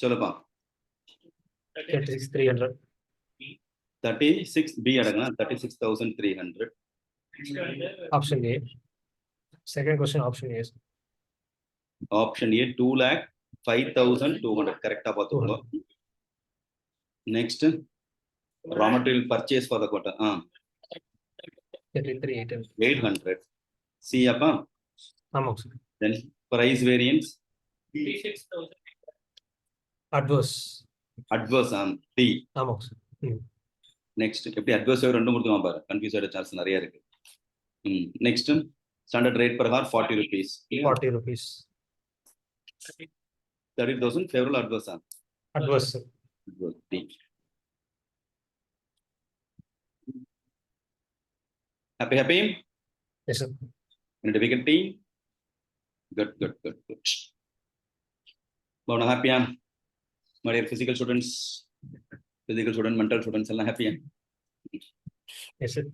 சொல்லுப்பா. 36,300. 36 B அடங்கா 36,300. Option A. Second question, option A. Option A 2,05,200 கரெக்டா பார்த்துக்கோங்க. Next raw material purchase for the quarter 33,800. C அப்பா. ஆமாங்க sir. Then price variance 36,000. Adverse. adverse D. ஆமாங்க சார். நெக்ஸ்ட் எப்படி அட்வர்ஸ் ரெண்டும் கொடுத்துருவான் பாரு, கன்ஃபியூஸ் ஆகிற சான்ஸ் நிறைய இருக்கு. Next standard rate per hour 40 rupees. 40 rupees. 30,000 favourable adverse Adverse sir. D. Happy? Yes sir. And difficult team? Good. But happy my dear physical students, mental students, all happy. Yes sir.